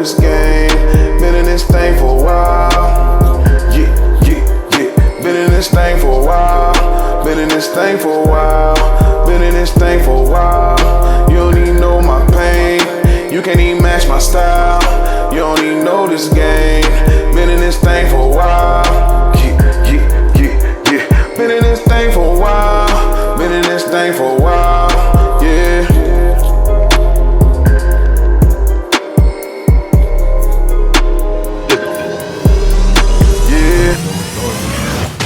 this game. Been in this thing for a while. Yeah, yeah, yeah. Been in this thing for a while. Been in this thing for a while. Been in this thing for a while. You don't even know my pain. You can't even match my style. You don't even know this game. Been in this thing for a while. Yeah, yeah, yeah, yeah. Been in this thing for a while. Been in this thing for a while. Yeah.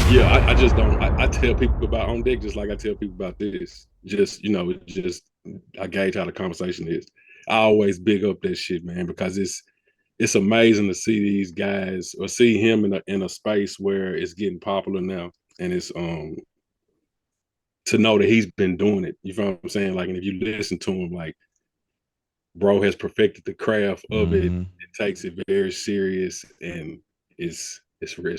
Yeah, I just don't. I tell people about On Deck just like I tell people about this. Just I gauge how the conversation is. I always big up that shit, man, because it's amazing to see these guys or see him in a space where it's getting popular now, and it's to know that he's been doing it. You know what I'm saying? Like, and if you listen to him, like, bro has perfected the craft of it. It takes it very serious, and it's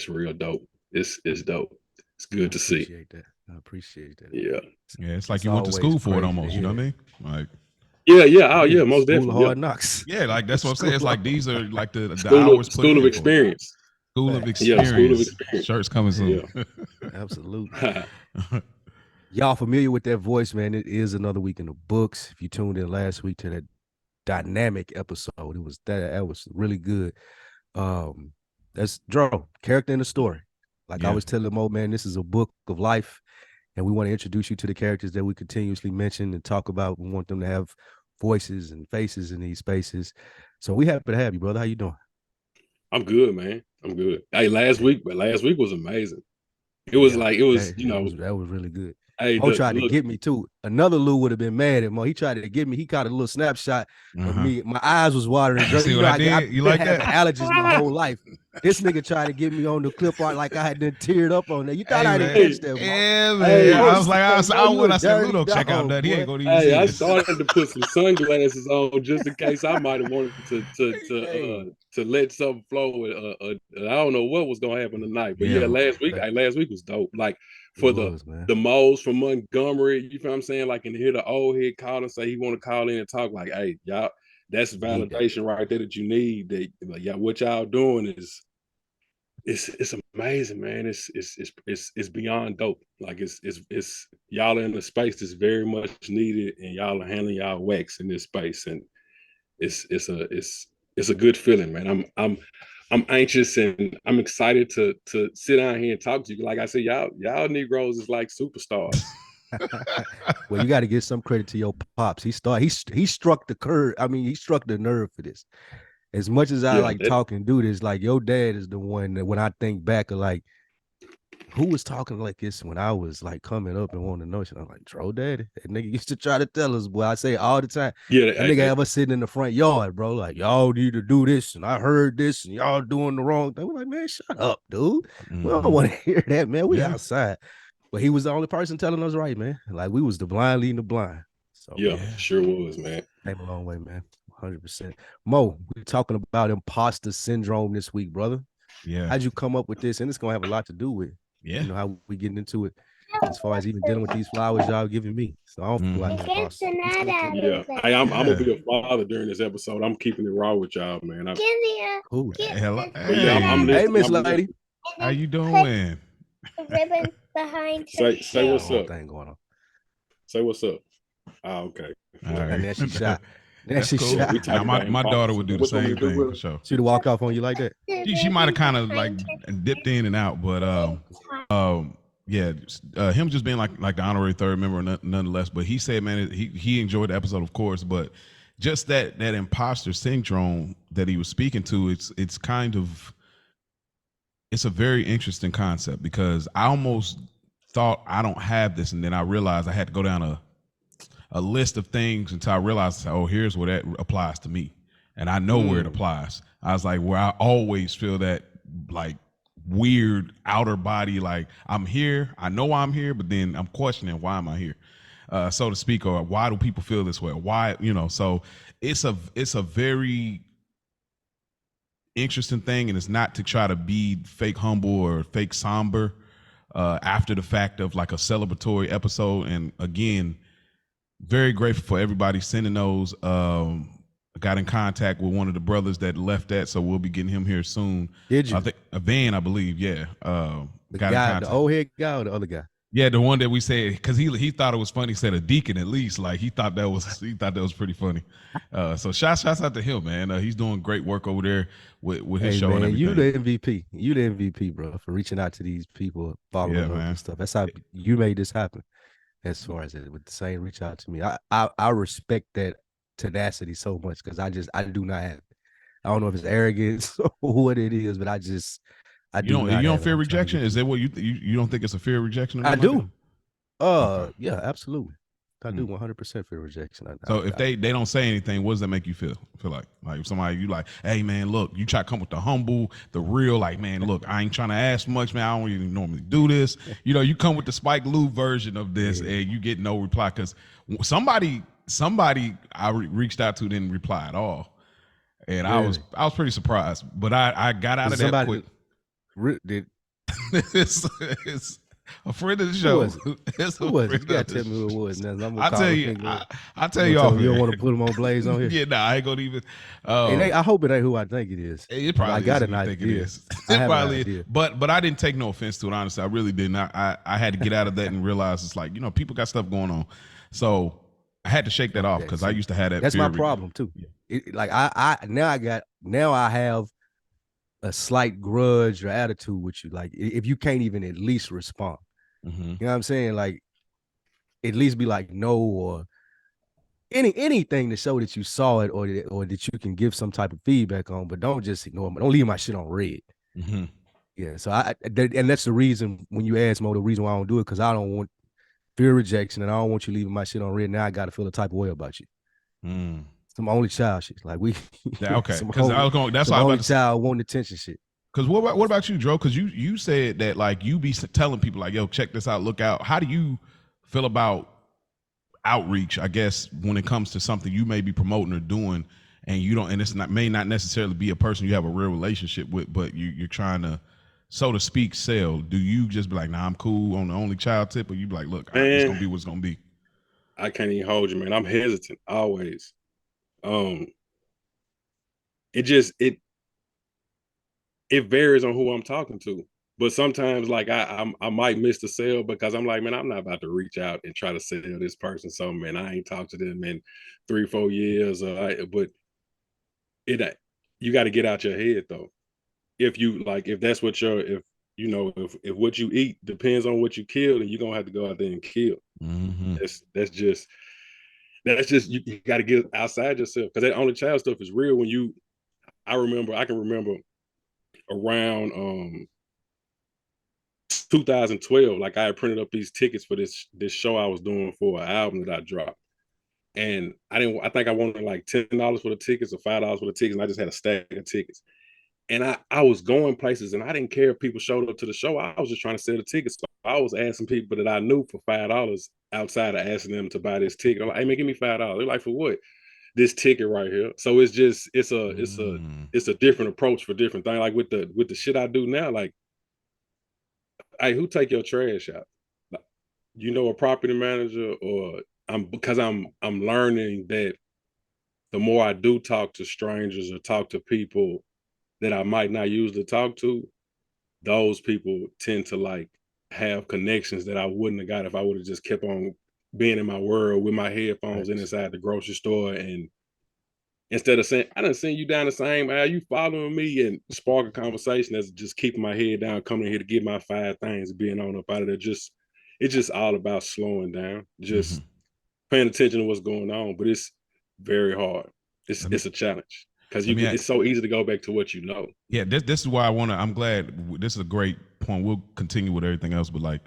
real dope. It's dope. It's good to see. I appreciate that. Yeah. Yeah, it's like you went to school for it almost, you know what I mean? Like yeah, oh yeah, most definitely. Hard knocks. Yeah, like that's what I'm saying. It's like these are like the school of experience. School of experience. Yeah, school of experience. Shirt's coming soon. Yeah. Absolutely. Y'all familiar with that voice, man? It is another week in the books. If you tuned in last week to that dynamic episode, that was really good. That's Dro, character in the story. Like I was telling Mo, man, this is a book of life, and we want to introduce you to the characters that we continuously mention and talk about. We want them to have voices and faces in these spaces. So we happy to have you, brother. How you doing? I'm good, man. I'm good. Hey, last week was amazing. It was that was really good. Hey, Mo tried to get me too. Another Lou would have been mad at Mo. He tried to get me. He caught a little snapshot of me. My eyes was watering. See what I did? You like that? Allergies my whole life. This nigga tried to get me on the clip art like I had been teared up on that. You thought I didn't catch that, Mo? Yeah, man. Hey, I said, Ludo, check out that. He ain't gonna even see I this. started to put some sunglasses on just in case I might have wanted to let something flow. I don't know what was gonna happen tonight, but last week was dope. Like for the moles from Montgomery, you feel what I'm saying? Like, and to hear the old head call and say he want to call in and talk, like, hey, y'all, that's validation right there that you need. That like, what y'all doing is it's amazing, man. It's beyond dope. Like it's y'all in the space that's very much needed, and y'all are handling y'all wax in this space, and it's a good feeling, man. I'm anxious and I'm excited to sit down here and talk to you. Like I said, y'all Negroes is like superstars. Well, you got to give some credit to your pops. He struck the curve. I mean, he struck the nerve for this. As much as I talk and do this, like your dad is the one that when I think back of like who was talking like this when I was like coming up and wanting to know shit. I'm like, Dro Daddy. That nigga used to try to tell us, boy. I say it all the time. Yeah, that nigga ever sitting in the front yard, bro. Like, y'all need to do this, and I heard this, and y'all doing the wrong thing. We're like, man, shut up, dude. We don't want to hear that, man. We outside. But he was the only person telling us right, man. Like we was the blind leading the blind. So sure was, man. Came a long way, man. 100%. Mo, we're talking about imposter syndrome this week, brother. Yeah. How'd you come up with this? And it's gonna have a lot to do with you know how we getting into it as far as even dealing with these flowers y'all giving me. So I don't feel like Hey, I'm gonna be a father during this episode. I'm keeping it raw with y'all, man. Cool. Hey, Miss Lady. How you doing? Ribbon behind. Say what's up. Thing going on. Say what's up. Oh, okay. All right. And then she shot. Now, my daughter would do the same thing for sure. She'd walk off on you like that. She might have kind of like dipped in and out, but him just being like the honorary third member nonetheless. But he said, man, he enjoyed the episode, of course, but just that imposter syndrome that he was speaking to, it's kind of it's a very interesting concept because I almost thought I don't have this, and then I realized I had to go down a list of things until I realized, oh, here's where that applies to me. And I know where it applies. I was like, where I always feel that like weird outer body, like I'm here, I know I'm here, but then I'm questioning why am I here, so to speak, or why do people feel this way? Why, so it's a very interesting thing, and it's not to try to be fake humble or fake somber after the fact of like a celebratory episode. And again, very grateful for everybody sending those got in contact with one of the brothers that left that, so we'll be getting him here soon. Did you? I think a Van, I believe. Yeah. The got in guy, contact. the old head guy, or the other guy? Yeah, the one that we said, because he thought it was funny. Said a deacon at least, like he thought that was pretty funny. So shouts out to him, man. He's doing great work over there with his show, man, and everything. You the MVP. You the MVP, bro, for reaching out to these people, following up and stuff. That's how you made this happen. As far as it with the same reach out to me, I respect that tenacity so much, because I do not have it. I don't know if it's arrogance or what it is, but I do. You don't fear rejection? Is that what you don't think it's a fear of rejection? I do. Okay. Yeah, absolutely. I do 100% fear rejection. So if they don't say anything, what does that make you feel? Feel like if somebody you like, hey man, look, you try to come with the humble, the real, like, man, look, I ain't trying to ask much, man. I don't even normally do this. You come with the Spike Lee version of this, and you get no reply because somebody I reached out to didn't reply at all, and I was pretty surprised. But I got out of that quick. It's a friend of the show. Who was it? You gotta tell me who it was. I'll tell you. I'll tell you off. You don't want to put them on blaze on here? Yeah, no, I ain't gonna even. I hope it ain't who I think it is. It probably I got an idea. It probably is. But I didn't take no offense to it. Honestly, I really didn't. I had to get out of that and realize it's like, people got stuff going on, so I had to shake that off because I used to have that. That's my problem too. Yeah. Now I have a slight grudge or attitude with you. Like, if you can't even at least respond, you know what I'm saying? Like, at least be like no, or anything to show that you saw it, or that you can give some type of feedback on, but don't just ignore me. Don't leave my shit on red. Yeah. So and that's the reason when you ask Mo, the reason why I don't do it, because I don't want fear rejection, and I don't want you leaving my shit on red. Now I got to feel a type of way about you. Some only child shit. Like okay. Because I was going. That's why I was only child wanting attention shit. Because what about you, Dro? Because you said that, like, you be telling people like, yo, check this out, look out. How do you feel about outreach? I guess when it comes to something you may be promoting or doing, and you don't, and may not necessarily be a person you have a real relationship with, but you're trying to, so to speak, sell. Do you just be like, nah, I'm cool on the only child tip, or you be like, look, it's gonna be what's gonna be? I can't even hold you, man. I'm hesitant always. It varies on who I'm talking to, but sometimes, like, I might miss the sale because I'm like, man, I'm not about to reach out and try to sell this person something, man. I ain't talked to them in 3-4 years, but you got to get out your head though. If that's what if what you eat depends on what you kill, then you're gonna have to go out there and kill. That's just you got to get outside yourself, because that only child stuff is real. I can remember around 2012, like, I had printed up these tickets for this show I was doing for an album that I dropped, and I think I wanted like $10 for the tickets or $5 for the tickets, and I just had a stack of tickets, and I was going places, and I didn't care if people showed up to the show. I was just trying to sell the tickets. So I was asking people that I knew for $5 outside of asking them to buy this ticket. I'm like, hey man, give me $5. They're like, for what? This ticket right here. So it's just it's a different approach for different things. Like with the shit I do now, like, hey, who take your trash out? Like, a property manager, or I'm learning that the more I do talk to strangers or talk to people that I might not usually talk to, those people tend to, like, have connections that I wouldn't have got if I would have just kept on being in my world with my headphones and inside the grocery store. And instead of saying, I done seen you down the same aisle, you following me, and spark a conversation that's just keeping my head down, coming here to get my 5 things, being on up out of there. It's just all about slowing down, just paying attention to what's going on. But it's very hard. It's a challenge, because it's so easy to go back to what you know. Yeah, this is why I'm glad. This is a great point. We'll continue with everything else, but, like,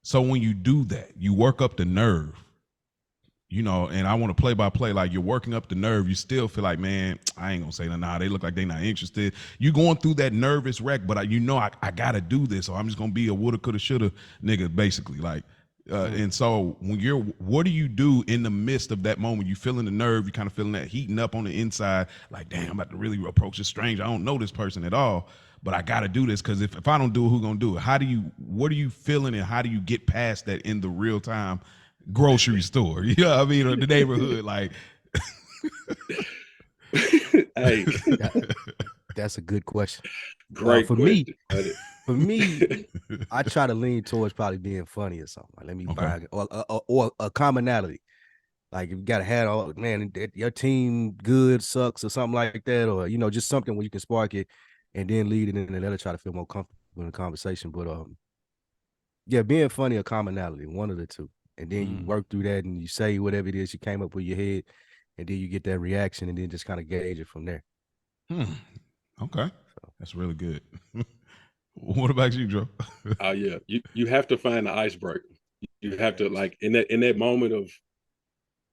so when you do that, you work up the nerve, and I want to play by play, like, you're working up the nerve. You still feel like, man, I ain't gonna say nothing. Nah, they look like they not interested. You going through that nervous wreck, but I gotta do this, or I'm just gonna be a woulda, coulda, shoulda nigga, basically, like. And so what do you do in the midst of that moment? You feeling the nerve, you kind of feeling that heating up on the inside, like, damn, I'm about to really approach this stranger. I don't know this person at all, but I got to do this, because if I don't do it, who gonna do it? What are you feeling, and how do you get past that in the real time grocery store? You know what I mean? Or the neighborhood, like. Hey, That's a good question. great For question. me, I try to lean towards probably being funny or something. Like, let me buy or a commonality. Like, you got to have all, man, your team good sucks or something like that, or just something where you can spark it and then lead it in and let it try to feel more comfortable in the conversation. But yeah, being funny or commonality, one of the two. And then you work through that and you say whatever it is you came up with your head, and then you get that reaction and then just kind of gauge it from there. Okay. That's really good. What about you, Joe? Oh yeah. You have to find the icebreaker. You have to, like, in that moment of,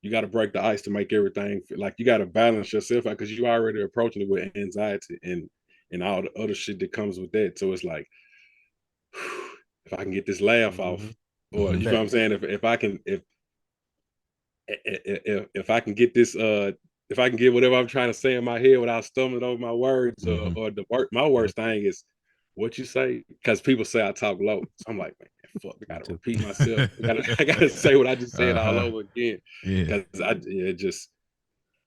you got to break the ice to make everything like, you got to balance yourself out, because you already approaching it with anxiety and all the other shit that comes with that. So it's like, if I can get this laugh off, or you know what I'm saying, if I can if I can get this if I can get whatever I'm trying to say in my head without stumbling over my words, or my worst thing is what you say, because people say I talk low, so I'm like, man, fuck, I gotta repeat myself. I gotta say what I just said all over again, because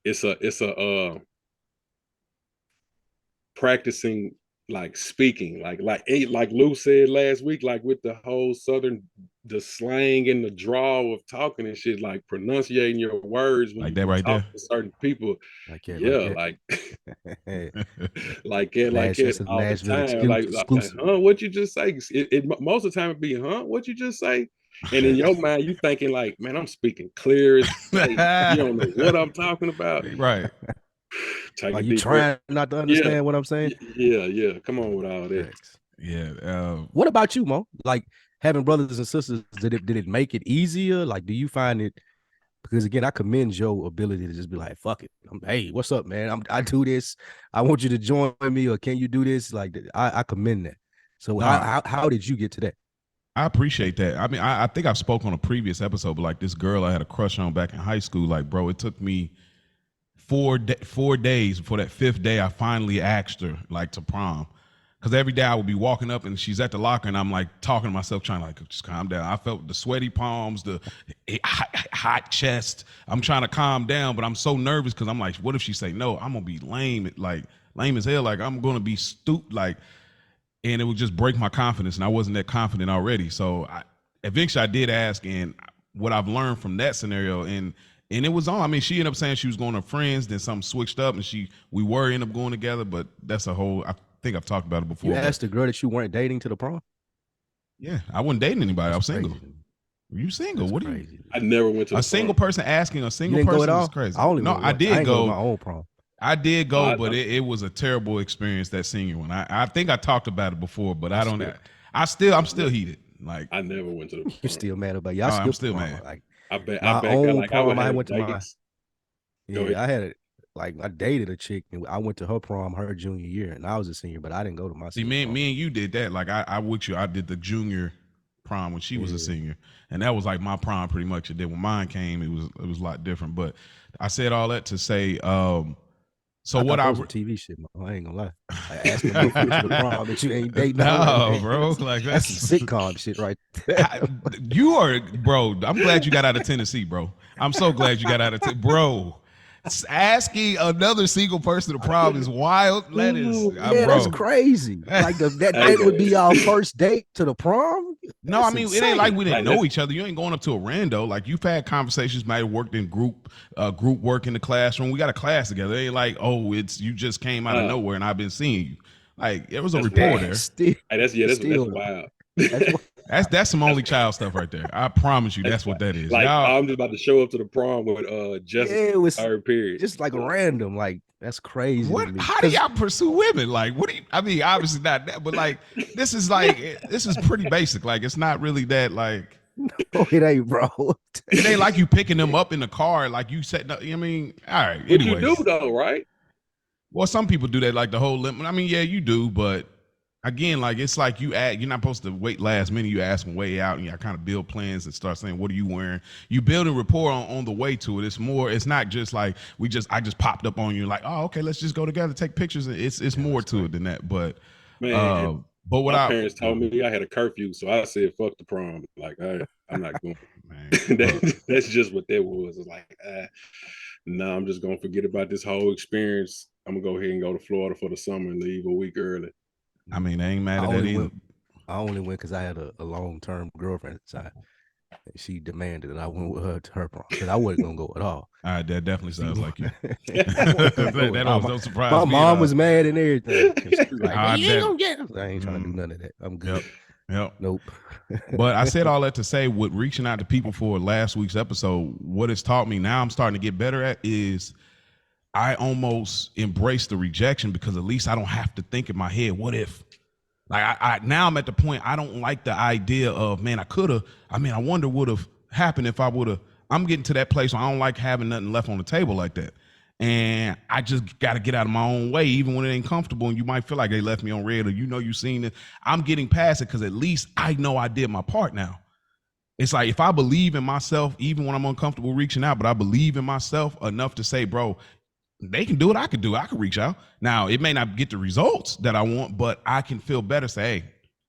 it's a practicing, like, speaking, like Lou said last week, like with the whole the slang and the draw of talking and shit, like pronunciating your words when Like you that right talk there. to certain people. Like that, Yeah, like like it all the Nashville time. Like, exclusive. huh? What you just say? Most of the time it be, huh? What you just say? And in your mind, you thinking like, man, I'm speaking clear as day. You don't know what I'm talking about. Right. Take Are a you deep breath. trying not to Yeah, understand what I'm saying? yeah. Come on with all that. Thanks. Yeah. What about you, Mo? Like, having brothers and sisters, did it make it easier? Like, do you find it? Because again, I commend your ability to just be like, fuck it. Hey, what's up, man? I do this. I want you to join me, or can you do this? Like, I commend that. So how did you get to that? I appreciate that. I mean, I think I've spoke on a previous episode, but like this girl I had a crush on back in high school, like, bro, it took me 4 days before that 5th day I finally asked her, like, to prom. Because every day I would be walking up and she's at the locker and I'm like talking to myself, trying to like, just calm down. I felt the sweaty palms, the hot chest. I'm trying to calm down, but I'm so nervous because I'm like, what if she say no? I'm gonna be lame, like lame as hell. Like, I'm gonna be stupid, like, and it would just break my confidence, and I wasn't that confident already. So eventually I did ask, and what I've learned from that scenario, and it was on. I mean, she ended up saying she was going to friends, then something switched up, and we were end up going together. But that's a whole. I think I've talked about it before. You asked the girl that you weren't dating to the prom? Yeah, I wasn't dating anybody. I was single. Crazy. You single? That's what do crazy. you? I never went to A single prom. person asking a single You didn't go person at all? is crazy. I only No, went I once. did I ain't go. to my own prom. I did go, I but know. it was a terrible experience, that senior one. I think I talked about it before, but I don't. Respect. I'm still heated. Like, I never went to the prom. You're still mad about it. I I'm skipped still prom. mad. Like, I bet my I own like I would prom, I have went to my. dates. Go Yeah, ahead. I had it. Like, I dated a chick and I went to her prom her junior year, and I was a senior, but I didn't go to my See, senior prom. me and you did that. Like, I with you. I did the junior prom when she was a senior, and that was like my prom pretty much. And then when mine came, it was a lot different. But I said all that to say, so I what thought that I was some TV shit, man. I ain't gonna lie. Like, asking a motherfucker to the prom that you ain't dating. no, bro, like that's some sitcom shit right there. You are, bro. I'm glad you got out of Tennessee, bro. I'm so glad you got out of bro. Asking another single person to prom is wild. That is, yeah, bro. that's crazy. Like, that would be our first date to the prom. No, I mean, insane. it ain't like we didn't Like, know each other. You ain't going up to a rando. Like, you've had conversations, might have worked in group work in the classroom. We got a class together. It ain't like, oh, it's you just came out of nowhere and I've been seeing you. Like, there was a rapport there. That's wild. That's some only child stuff right there. I promise you, that's what that is. Like, Y'all, I'm just about to show up to the prom with Jessica. Yeah, it was third period. just like random. Like, that's crazy. what? To me. How do y'all pursue women? Like, what do you? I mean, obviously not that, but like, this is pretty basic. Like, it's not really that. Like, Oh, it ain't, bro. it ain't like you picking them up in the car. Like, you setting up. I mean, all right. What Anyways. you do though, right? Well, some people do that, like the whole limit. I mean, yeah, you do, but again, like, it's like you're not supposed to wait last minute. You ask them way out, and you kind of build plans and start saying, "What are you wearing?" You building rapport on the way to it. It's more. It's not just like I just popped up on you, like, oh, okay, let's just go together, take pictures. It's more to it than that. But Man, but what my parents told me I had a curfew, so I said, "Fuck the prom." Like, I'm not going. man, That's just what that was. It's like, nah, I'm just gonna forget about this whole experience. I'm gonna go ahead and go to Florida for the summer and leave a week early. I mean, I ain't mad I at that only either. went. I only went because I had a long-term girlfriend at the time. She demanded that I went with her to her prom because I wasn't gonna go at all. All right, that definitely sounds like you. that don't surprise my me. mom was mad and everything. She was like, I "You ain't gonna get him." I ain't trying to do none of that. I'm good. Yep. Nope. But I said all that to say, with reaching out to people for last week's episode, what it's taught me now, I'm starting to get better at is I almost embrace the rejection because at least I don't have to think in my head, what if? Like I now I'm at the point I don't like the idea of, man, I wonder what would have happened if I would have. I'm getting to that place where I don't like having nothing left on the table like that. And I just got to get out of my own way, even when it ain't comfortable. And you might feel like they left me on red, or you seen it. I'm getting past it because at least I know I did my part now. It's like if I believe in myself, even when I'm uncomfortable reaching out, but I believe in myself enough to say, bro, they can do what I can do. I can reach out. Now, it may not get the results that I want, but I can feel better, say, hey,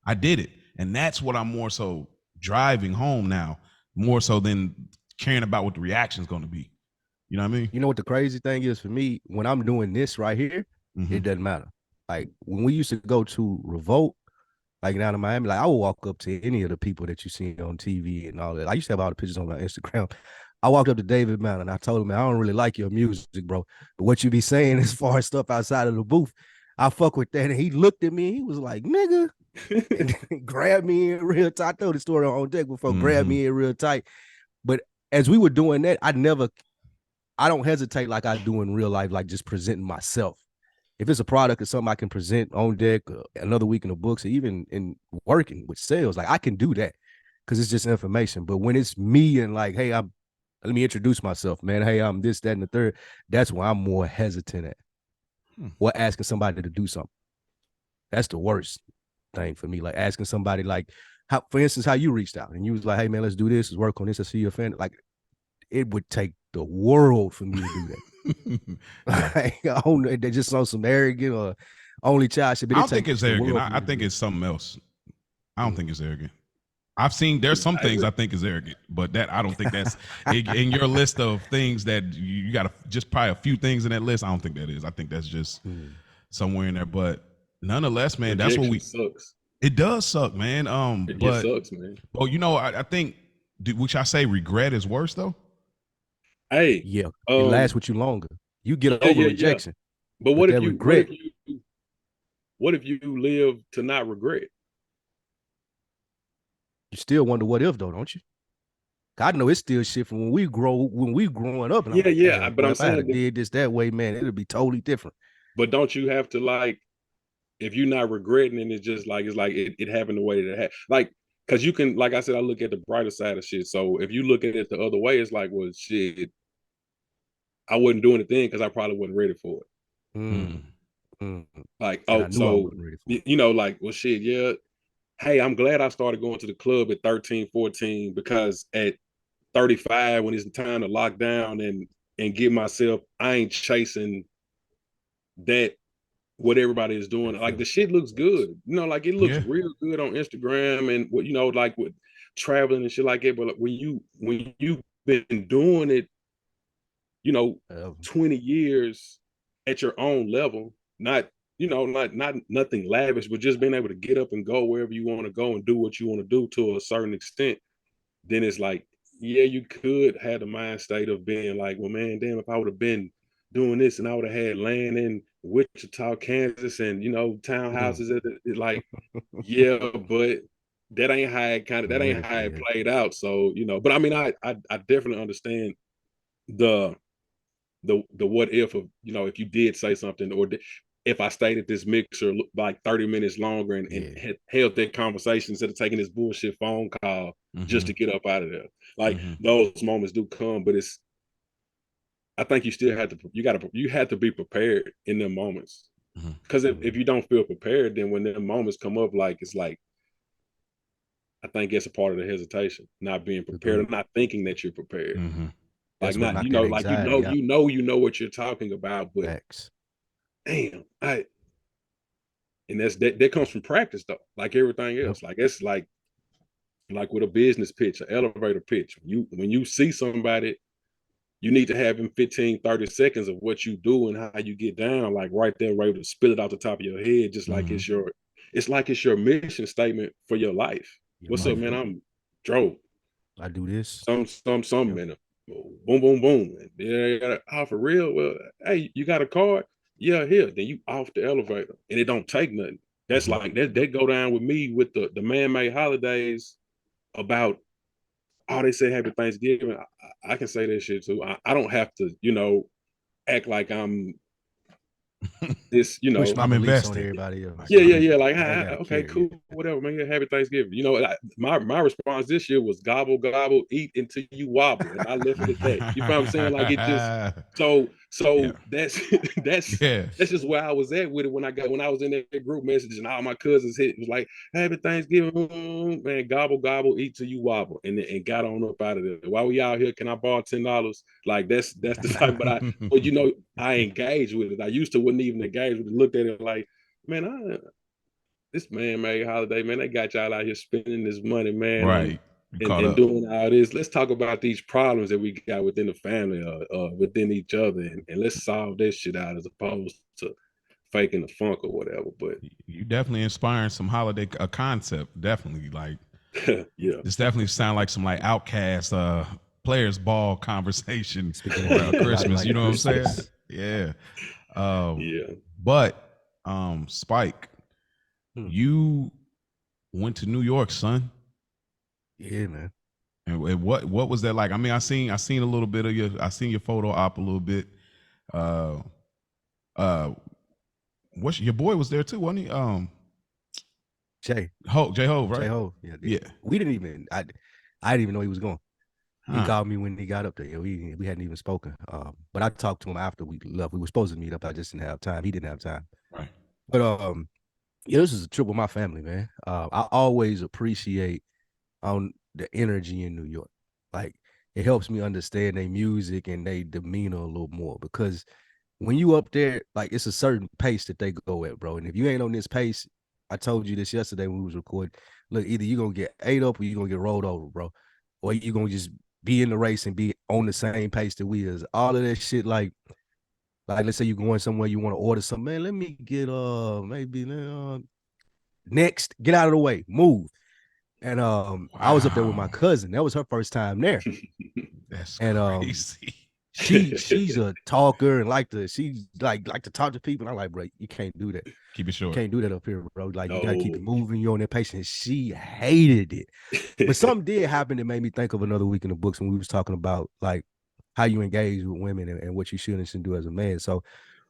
I did it. And that's what I'm more so driving home now, more so than caring about what the reaction is going to be. You know what I mean? You know what the crazy thing is for me? When I'm doing this right here, it doesn't matter. Like when we used to go to Revolt, like down in Miami, like I would walk up to any of the people that you see on TV and all that. I used to have all the pictures on my Instagram. I walked up to David Mountain and I told him, man, I don't really like your music, bro. But what you be saying as far as stuff outside of the booth, I fuck with that. And he looked at me and he was like, nigga, and grabbed me in real tight. I told the story on deck before, grabbed me in real tight. But as we were doing that, I don't hesitate like I do in real life, like just presenting myself. If it's a product or something I can present on deck, another week in the books, or even in working with sales, like I can do that because it's just information. But when it's me and like, hey, let me introduce myself, man. Hey, I'm this, that, and the third. That's where I'm more hesitant at. Or asking somebody to do something. That's the worst thing for me. Like asking somebody, like, how, for instance, how you reached out and you was like, hey, man, let's do this. Let's work on this. I see you're a fan. Like, it would take the world for me to do that. Like, I don't know. They just on some arrogant or only child shit. I don't think it's arrogant. I think it's something else. I don't think it's arrogant. I've seen there's some things I think is arrogant, but that I don't think that's in your list of things that you got to just probably a few things in that list. I don't think that is. I think that's just somewhere in there. But nonetheless, man, that's what sucks. It does suck, man. It sucks, man. Well, I think, which I say regret is worse though. Hey, yeah, it lasts with you longer. You get over rejection. But what if you regret? What if you live to not regret? You still wonder what if though, don't you? I know it's still shit from when we growing up. And but I'm saying if I did this that way, man, it'll be totally different. But don't you have to, like, if you're not regretting and it's just like it happened the way that it happened, like, because you can, like I said, I look at the brighter side of shit. So if you look at it the other way, it's like, well, shit, I wouldn't do anything because I probably wasn't ready for it. Like, so like, well, shit, yeah. Hey, I'm glad I started going to the club at 13, 14, because at 35, when it's time to lock down and get myself, I ain't chasing that, what everybody is doing. Like, the shit looks good. Like it looks real good on Instagram and what, like with traveling and shit like that. But like, when you've been doing it, 20 years at your own level, not nothing lavish, but just being able to get up and go wherever you want to go and do what you want to do to a certain extent, then it's like, yeah, you could have the mind state of being like, well, man, damn, if I would have been doing this and I would have had land in Wichita, Kansas, and townhouses like, yeah, but that ain't how it played out. So, but I mean, I definitely understand the what if of, if you did say something, or if I stayed at this mixer like 30 minutes longer and had held that conversation instead of taking this bullshit phone call just to get up out of there. Like, those moments do come, but I think you still have to, you have to be prepared in them moments. Because if you don't feel prepared, then when them moments come up, like, it's like, I think it's a part of the hesitation, not being prepared, or not thinking that you're prepared. Like, not, you know what you're talking about, but damn, and that comes from practice though, like everything else. Like, it's like with a business pitch, an elevator pitch. When you see somebody you need to have in 15, 30 seconds of what you do and how you get down, like right there, right to spit it out the top of your head, just like it's your mission statement for your life. What's up, man? I'm Joe. I do this. Some man. Boom, boom, boom. Yeah, oh, for real? Well, hey, you got a card? Yeah, here. Then you off the elevator. And it don't take nothing. That's like that go down with me with the man-made holidays about they say happy Thanksgiving. I can say that shit too. I don't have to, act like I'm this, Push my I'm beliefs invested. on everybody else. Yeah. Like, okay, care, cool, whatever, man. Happy Thanksgiving. My response this year was gobble, gobble, eat until you wobble. And I left it at that. You know what I'm saying? Like it just that's just where I was at with it when I was in that group message and all my cousins hit. It was like, happy Thanksgiving, man, gobble, gobble, eat till you wobble. And got on up out of there. While we out here, can I borrow $10? Like that's the type, but I engage with it. I used to wouldn't even engage with it, looked at it like, man, this man-made holiday, man, they got y'all out here spending this money, man. Right. And doing all this. Let's talk about these problems that we got within the family or within each other, and let's solve this shit out as opposed to faking the funk or whatever. But you definitely inspiring some holiday concept. Definitely, like yeah, this definitely sound like some like Outcast players ball conversation around Christmas. You know what I'm saying? Yeah. Yeah. But Spike, you went to New York, son. Yeah, man. And what was that like? I mean, I seen a little bit of your photo op a little bit. What's your boy was there too, wasn't he? J Ho, right? J Ho, yeah. We didn't even I didn't even know he was going. He called me when he got up there. We hadn't even spoken. But I talked to him after we left. We were supposed to meet up. I just didn't have time. He didn't have time. Right. But this is a trip with my family, man. I always appreciate the energy in New York. Like it helps me understand their music and their demeanor a little more, because when you up there, like it's a certain pace that they go at, bro. And if you ain't on this pace, I told you this yesterday when we was recording. Look, either you're gonna get ate up or you're gonna get rolled over, bro. Or you're gonna just be in the race and be on the same pace that we is. All of that shit, like let's say you're going somewhere, you want to order something, man. Let me get maybe next, get out of the way, move. And I was up there with my cousin. That was her first time there. That's crazy. She's a talker and like to talk to people. And I'm like, bro, you can't do that. Keep it short. You can't do that up here, bro. Like you gotta keep it moving. You're on that pace. And she hated it. But something did happen that made me think of another week in the books when we was talking about like how you engage with women and what you should and shouldn't do as a man. So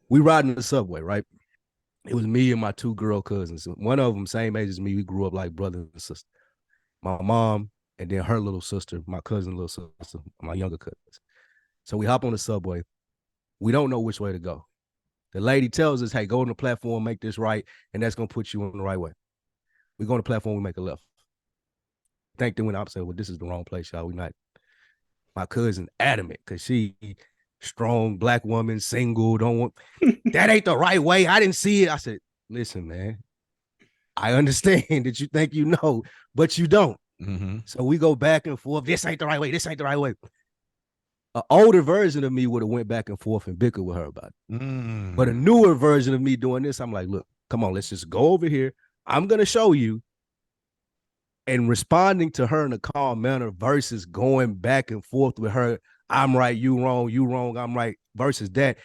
we riding the subway, right? It was me and my two girl cousins. One of them same age as me. We grew up like brother and sister. My mom and then her little sister, my cousin little sister, my younger cousins. So we hop on the subway. We don't know which way to go. The lady tells us, hey, go on the platform, make this right, and that's going to put you on the right way. We go on the platform, we make a left. Think they went out and said, well, this is the wrong place, y'all. We not. My cousin adamant, because she strong, black woman, single, don't want, that ain't the right way. I didn't see it. I said, listen, man, I understand that you think you know, but you don't. Mm-hmm. So we go back and forth. This ain't the right way. This ain't the right way. An older version of me would have went back and forth and bickered with her about it. But a newer version of me doing this, I'm like, look, come on, let's just go over here. I'm going to show you. And responding to her in a calm manner versus going back and forth with her, I'm right, you wrong, I'm right, versus that.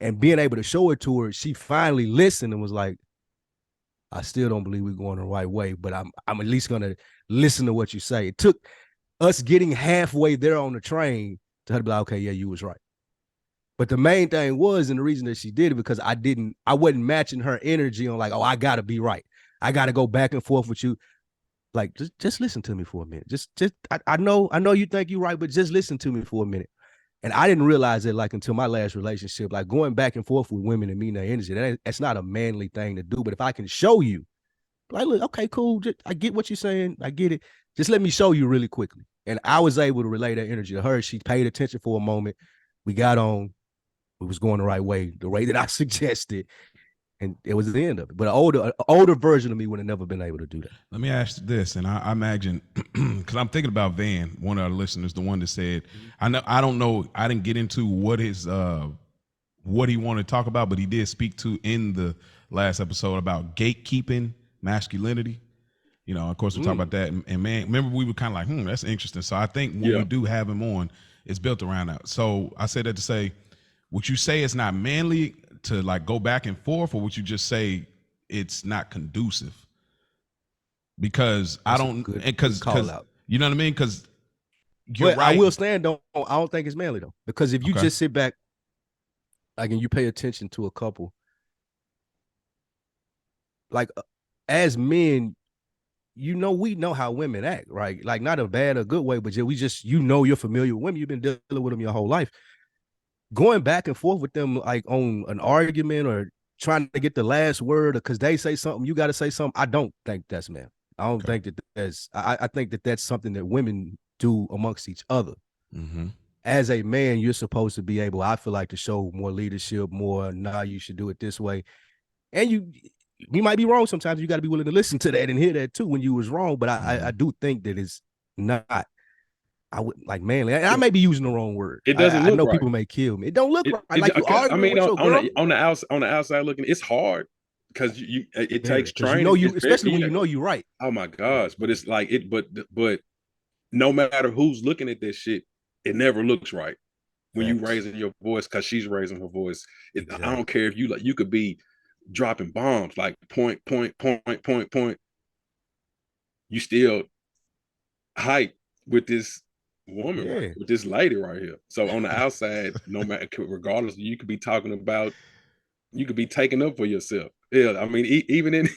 And being able to show it to her, she finally listened and was like, I still don't believe we're going the right way, but I'm at least going to listen to what you say. It took us getting halfway there on the train to her to be like, okay, yeah, you was right. But the main thing was, and the reason that she did it, because I wasn't matching her energy on like, oh, I got to be right. I got to go back and forth with you. Like, just listen to me for a minute. I know you think you're right, but just listen to me for a minute. And I didn't realize it like until my last relationship, like going back and forth with women and meeting their energy, that's not a manly thing to do. But if I can show you, like, look, okay, cool. I get what you're saying. I get it. Just let me show you really quickly. And I was able to relay that energy to her. She paid attention for a moment. We got on. We was going the right way, the way that I suggested. And it was the end of it. But an older version of me would have never been able to do that. Let me ask this, and I imagine, because I'm thinking about Van, one of our listeners, the one that said, I don't know, I didn't get into what his what he wanted to talk about, but he did speak to in the last episode about gatekeeping masculinity. You know, of course, we talk about that, and man, remember we were kind of like, that's interesting. So I think when we do have him on, it's built around that. So I said that to say, would you say it's not manly to like go back and forth, or would you just say it's not conducive? Because That's I don't, because you know what I mean? Because you're right. I will stand on. I don't think it's manly though, because if you just sit back, like, and you pay attention to a couple, like as men, we know how women act, right? Like not a bad or good way, but you're familiar with women. You've been dealing with them your whole life. Going back and forth with them, like on an argument or trying to get the last word, or because they say something, you got to say something. I don't think that's man. I don't think that that's. I think that that's something that women do amongst each other. Mm-hmm. As a man, you're supposed to be able, I feel like, to show more leadership, more. Nah, you should do it this way, and you might be wrong sometimes. You got to be willing to listen to that and hear that too when you was wrong. But I do think that it's not. I would like manly. I may be using the wrong word. It doesn't look I know right. people may kill me. It don't look right. Like you arguing I mean, with your girl. on the outside looking, it's hard because it takes training. Especially when you know you're right. Oh my gosh! But it's like it. But no matter who's looking at this shit, it never looks right when you raising your voice because she's raising her voice. Exactly. I don't care if you could be dropping bombs like point. You still hype with this woman, right, with this lady right here. So on the outside, no matter, regardless, you could be talking about, you could be taking up for yourself. Yeah, I mean, even in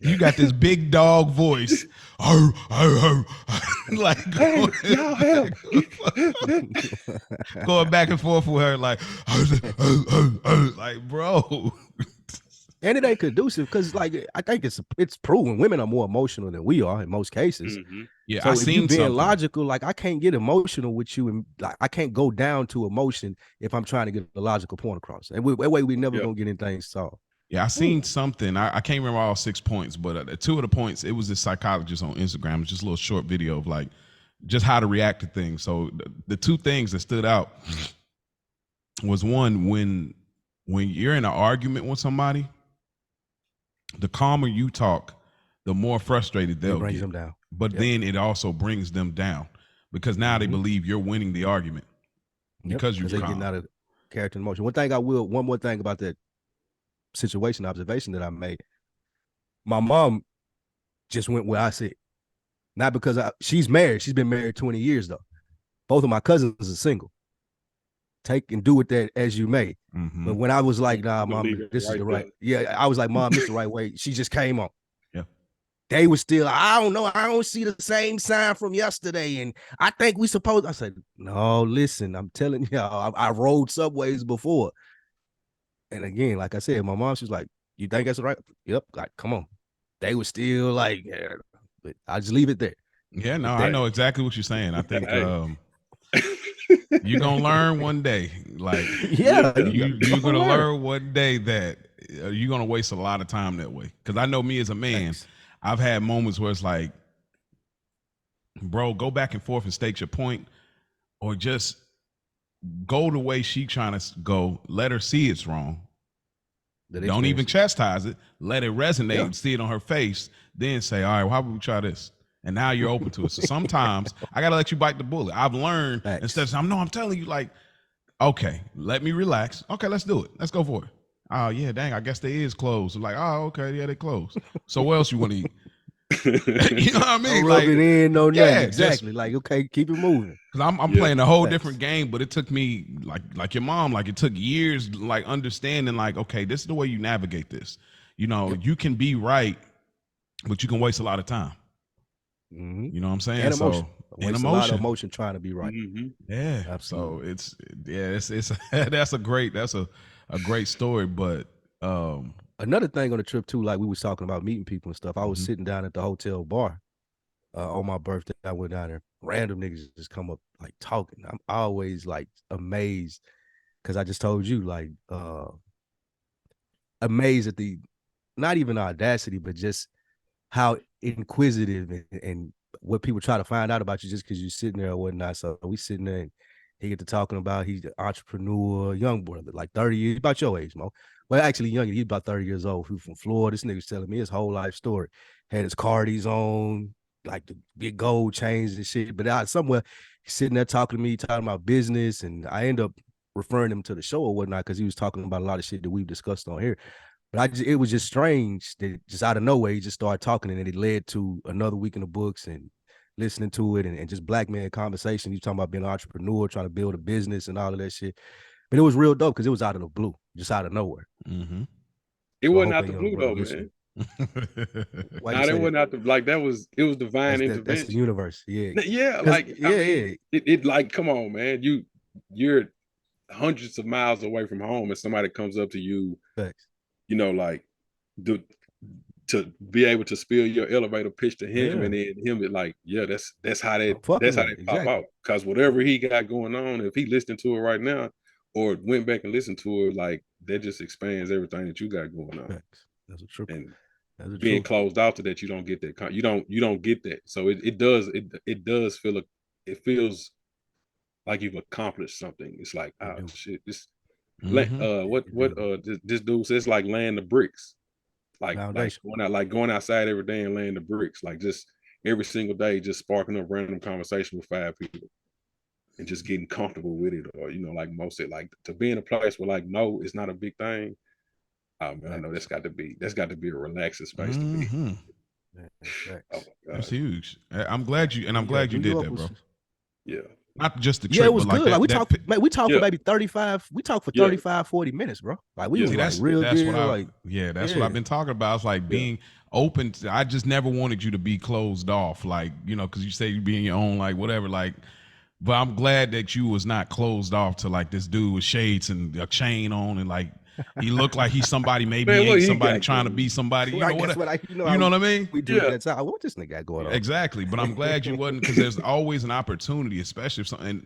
you got this big dog voice, like hey, y'all help, going back and forth with her, like, like, bro. And it ain't conducive because, like, I think it's proven women are more emotional than we are in most cases. Mm-hmm. Yeah, so if you being logical, like I can't get emotional with you, and like I can't go down to emotion if I'm trying to get a logical point across. And that way we never gonna get anything solved. Yeah, I seen something. I can't remember all 6 points, but 2 of the points, it was this psychologist on Instagram. It's just a little short video of like just how to react to things. So the 2 things that stood out was one, when you're in an argument with somebody, the calmer you talk, the more frustrated they'll get. Them down. But then it also brings them down because now they believe you're winning the argument because you're getting out of character and emotion. One more thing about that observation that I made. My mom just went where I said, not because she's married. She's been married 20 years though. Both of my cousins are single. Take and do with that as you may. Mm-hmm. But when I was like, nah, mom, this is the right. Yeah, I was like, mom, this is the right way. She just came on. Yeah. They were still, I don't know. I don't see the same sign from yesterday. And I think we supposed, I said, no, listen, I'm telling y'all, I rode subways before. And again, like I said, my mom, she was like, you think that's right? Yep. Like, come on. They were still like, but I'll just leave it there. Yeah, no, I know exactly what you're saying. I think you're gonna learn one day. Like, you're gonna learn one day that you're gonna waste a lot of time that way. Because I know me as a man, I've had moments where it's like, bro, go back and forth and state your point, or just go the way she trying to go. Let her see it's wrong. Don't even chastise it. Let it resonate. See it on her face. Then say, all right, well, how about we try this? And now you're open to it. So sometimes I gotta let you bite the bullet. I've learned instead of saying, no, I'm telling you, like, okay, let me relax. Okay, let's do it. Let's go for it. Oh yeah, dang, I guess they is closed. I'm like, oh, okay, yeah, they closed. So what else you want to eat? You know what I mean? Rub it in, no, yeah, exactly. Like, okay, keep it moving. Because I'm playing a whole different game, but it took me like your mom, like it took years, like understanding, like, okay, this is the way you navigate this. You know, you can be right, but you can waste a lot of time. Mm-hmm. You know what I'm saying? And emotion. And emotion. A lot of emotion trying to be right. Mm-hmm. Yeah. Absolutely. So it's that's a great story. But another thing on the trip too, like we was talking about meeting people and stuff. I was sitting down at the hotel bar on my birthday. I went down there. Random niggas just come up like talking. I'm always like amazed because I just told you like amazed at the, not even audacity, but just how inquisitive and what people try to find out about you just because you're sitting there or whatnot. So we sitting there and he get to talking about he's an entrepreneur, young brother, like 30 years, about your age, Mo. Well, actually younger. He's about 30 years old. He's from Florida. This nigga's telling me his whole life story. Had his Cardis on, like the big gold chains and shit. But out somewhere, he's sitting there talking to me, talking about business. And I end up referring him to the show or whatnot because he was talking about a lot of shit that we've discussed on here. But it was just strange that just out of nowhere, he just started talking and it led to another week in the books and listening to it and just black man conversation. You talking about being an entrepreneur, trying to build a business and all of that shit. But it was real dope because it was out of the blue, just out of nowhere. Mm-hmm. It So wasn't out the blue though, man. Nah, that wasn't out the, like, it was divine intervention. That's the universe. Yeah. Yeah. Like, I mean, it like, come on, man. You're hundreds of miles away from home and somebody comes up to you. Thanks. You know, like to be able to spill your elevator pitch to him and then him is like, yeah, that's how they pop out. Because whatever he got going on, if he listened to it right now or went back and listened to it, like that just expands everything that you got going on. That's a trip. And being closed out to that, you don't get that. You don't get that. So it does feel it feels like you've accomplished something. It's like, oh shit, this. This dude says, like laying the bricks, like going outside every day and laying the bricks, like just every single day, just sparking up random conversation with 5 people and just getting comfortable with it. Or, you know, like most say, like to be in a place where like no, it's not a big thing. I know that's got to be a relaxing space to be. Oh that's huge. I'm glad you did that, bro. Yeah. Not just the trip, it was but good. Like we talked for maybe 35. We talked for 35, 40 minutes, bro. Like we was like real good. That's what I've been talking about. It's like being open. I just never wanted you to be closed off, like, you know, because you say you being your own, like whatever, like. But I'm glad that you was not closed off to like this dude with shades and a chain on and like he looked like he's somebody, maybe he ain't somebody trying to be somebody. You know what? You know what I mean? We do that time. What this nigga got going on? Exactly. But I'm glad you wasn't, because there's always an opportunity, especially if something.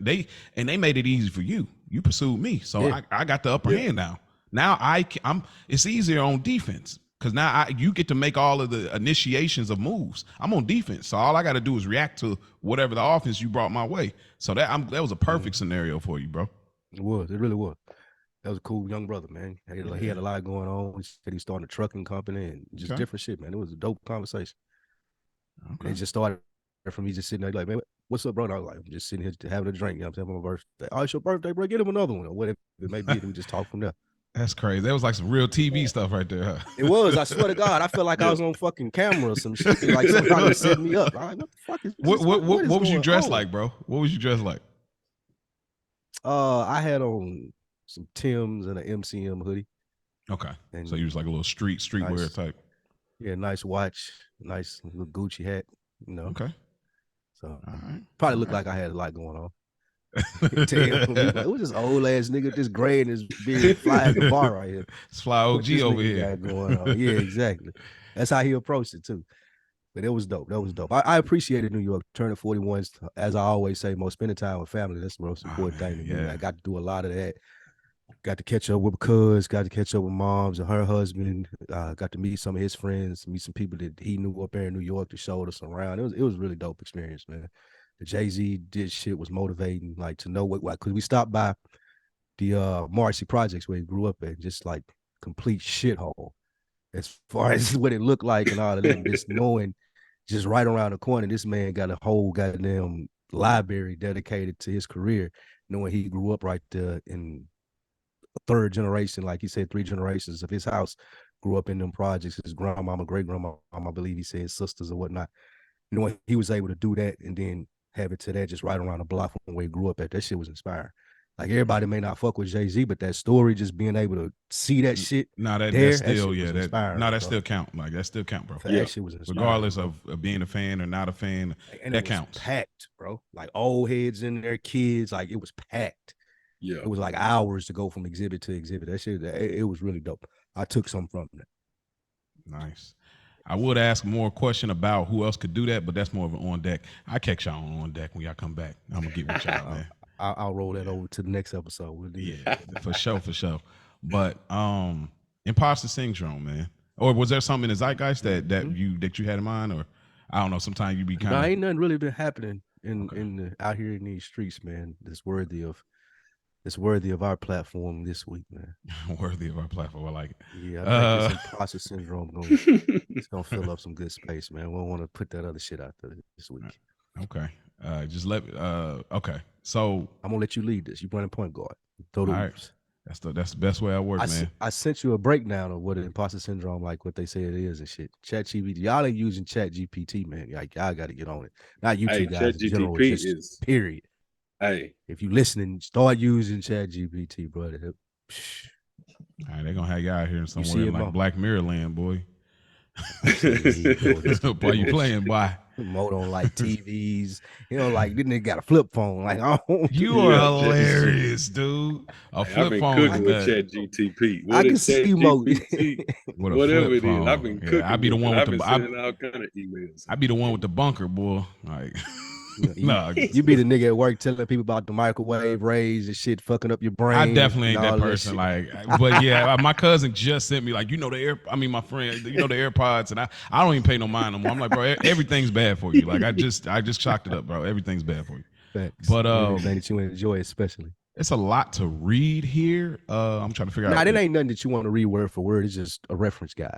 And they made it easy for you. You pursued me, so I got the upper hand now. Now I'm. It's easier on defense because now you get to make all of the initiations of moves. I'm on defense, so all I got to do is react to whatever the offense you brought my way. So that was a perfect scenario for you, bro. It was. It really was. That was a cool young brother, man. He had a lot going on. He said he started a trucking company and just different shit, man. It was a dope conversation. And it just started from me just sitting there like, man, what's up, bro? And I was like, I'm just sitting here having a drink. You know what I'm saying? My birthday. Oh, it's your birthday, bro. Get him another one or whatever it may be. And we just talk from there. That's crazy. That was like some real TV stuff right there. Huh? It was. I swear to God, I felt like I was on fucking camera or some shit. Like somebody was setting me up. I'm like, what the fuck is this? What was you dressed like, bro? What was you dressed like? I had on some Timbs and an MCM hoodie. Okay. And so you was like a little streetwear type. Yeah, nice watch, nice little Gucci hat, you know. Okay. So probably looked like I had a lot going on. It was this old ass nigga, this gray and his beard, fly at the bar right here. It's fly OG over here. Going on. Yeah, exactly. That's how he approached it too. But it was dope. That was dope. I appreciated New York. Turning 41, as I always say, spending time with family. That's the most important thing to me. I got to do a lot of that. Got to catch up with cuz, got to catch up with moms and her husband. Got to meet some of his friends, meet some people that he knew up there in New York that showed us around. It was a really dope experience, man. The Jay-Z did shit was motivating, like to know what, because we stopped by the Marcy Projects where he grew up at, just like complete shithole as far as what it looked like and all of that. Just knowing, just right around the corner, this man got a whole goddamn library dedicated to his career, knowing he grew up right there in a third generation, like he said, 3 generations of his house grew up in them projects. His grandmama, great grandmama, I believe he said, his sisters or whatnot. Knowing he was able to do that and then have it to that just right around the block from where he grew up at, that shit was inspiring. Like everybody may not fuck with Jay-Z, but that story, just being able to see that shit. That still count. Like that still count, bro. That shit was inspiring. Regardless of being a fan or not a fan, and that counts. Packed, bro. Like old heads in there, kids, like it was packed. Yeah. It was like hours to go from exhibit to exhibit. That shit, it was really dope. I took something from that. Nice. I would ask more question about who else could do that, but that's more of an on deck. I catch y'all on deck when y'all come back. I'm gonna get with y'all, man. I'll roll that over to the next episode. Yeah, for sure. But Imposter syndrome, man. Or was there something in the zeitgeist that you had in mind, or I don't know. Sometimes you be kind of. No, ain't nothing really been happening out here in these streets, man. That's worthy of our platform this week, man. Worthy of our platform. I like it. Yeah, I think this imposter syndrome it's gonna fill up some good space, man. We don't want to put that other shit out there this week. Okay. Just let me. Okay. So I'm gonna let you lead this. You running point guard. Throw the hoops. That's the best way I work, man. I sent you a breakdown of what an imposter syndrome, like what they say it is and shit. ChatGPT, y'all ain't using ChatGPT, man. Like y'all got to get on it. Not YouTube guys in general, just period. Hey, if you listening, start using ChatGPT, brother. All right, they're gonna have y'all here somewhere in like Black Mirror land, boy. Why you playing, boy? Mode on like TVs, like this nigga got a flip phone. Like, you are hilarious, dude. A flip phone cooking with ChatGPT. I can see whatever it is. I've been cooking. I be the one with the all kind of emails. I be the one with the bunker, boy. Like, you be the nigga at work telling people about the microwave rays and shit, fucking up your brain. I definitely ain't that person. Like, but yeah, my cousin just sent me like, my friend, the AirPods, and I don't even pay no mind no more. I'm like, bro, everything's bad for you. Like, I just chalked it up, bro. Everything's bad for you. Facts. But everything that you enjoy, especially. It's a lot to read here. I'm trying to figure out. It ain't nothing that you want to read word for word. It's just a reference guide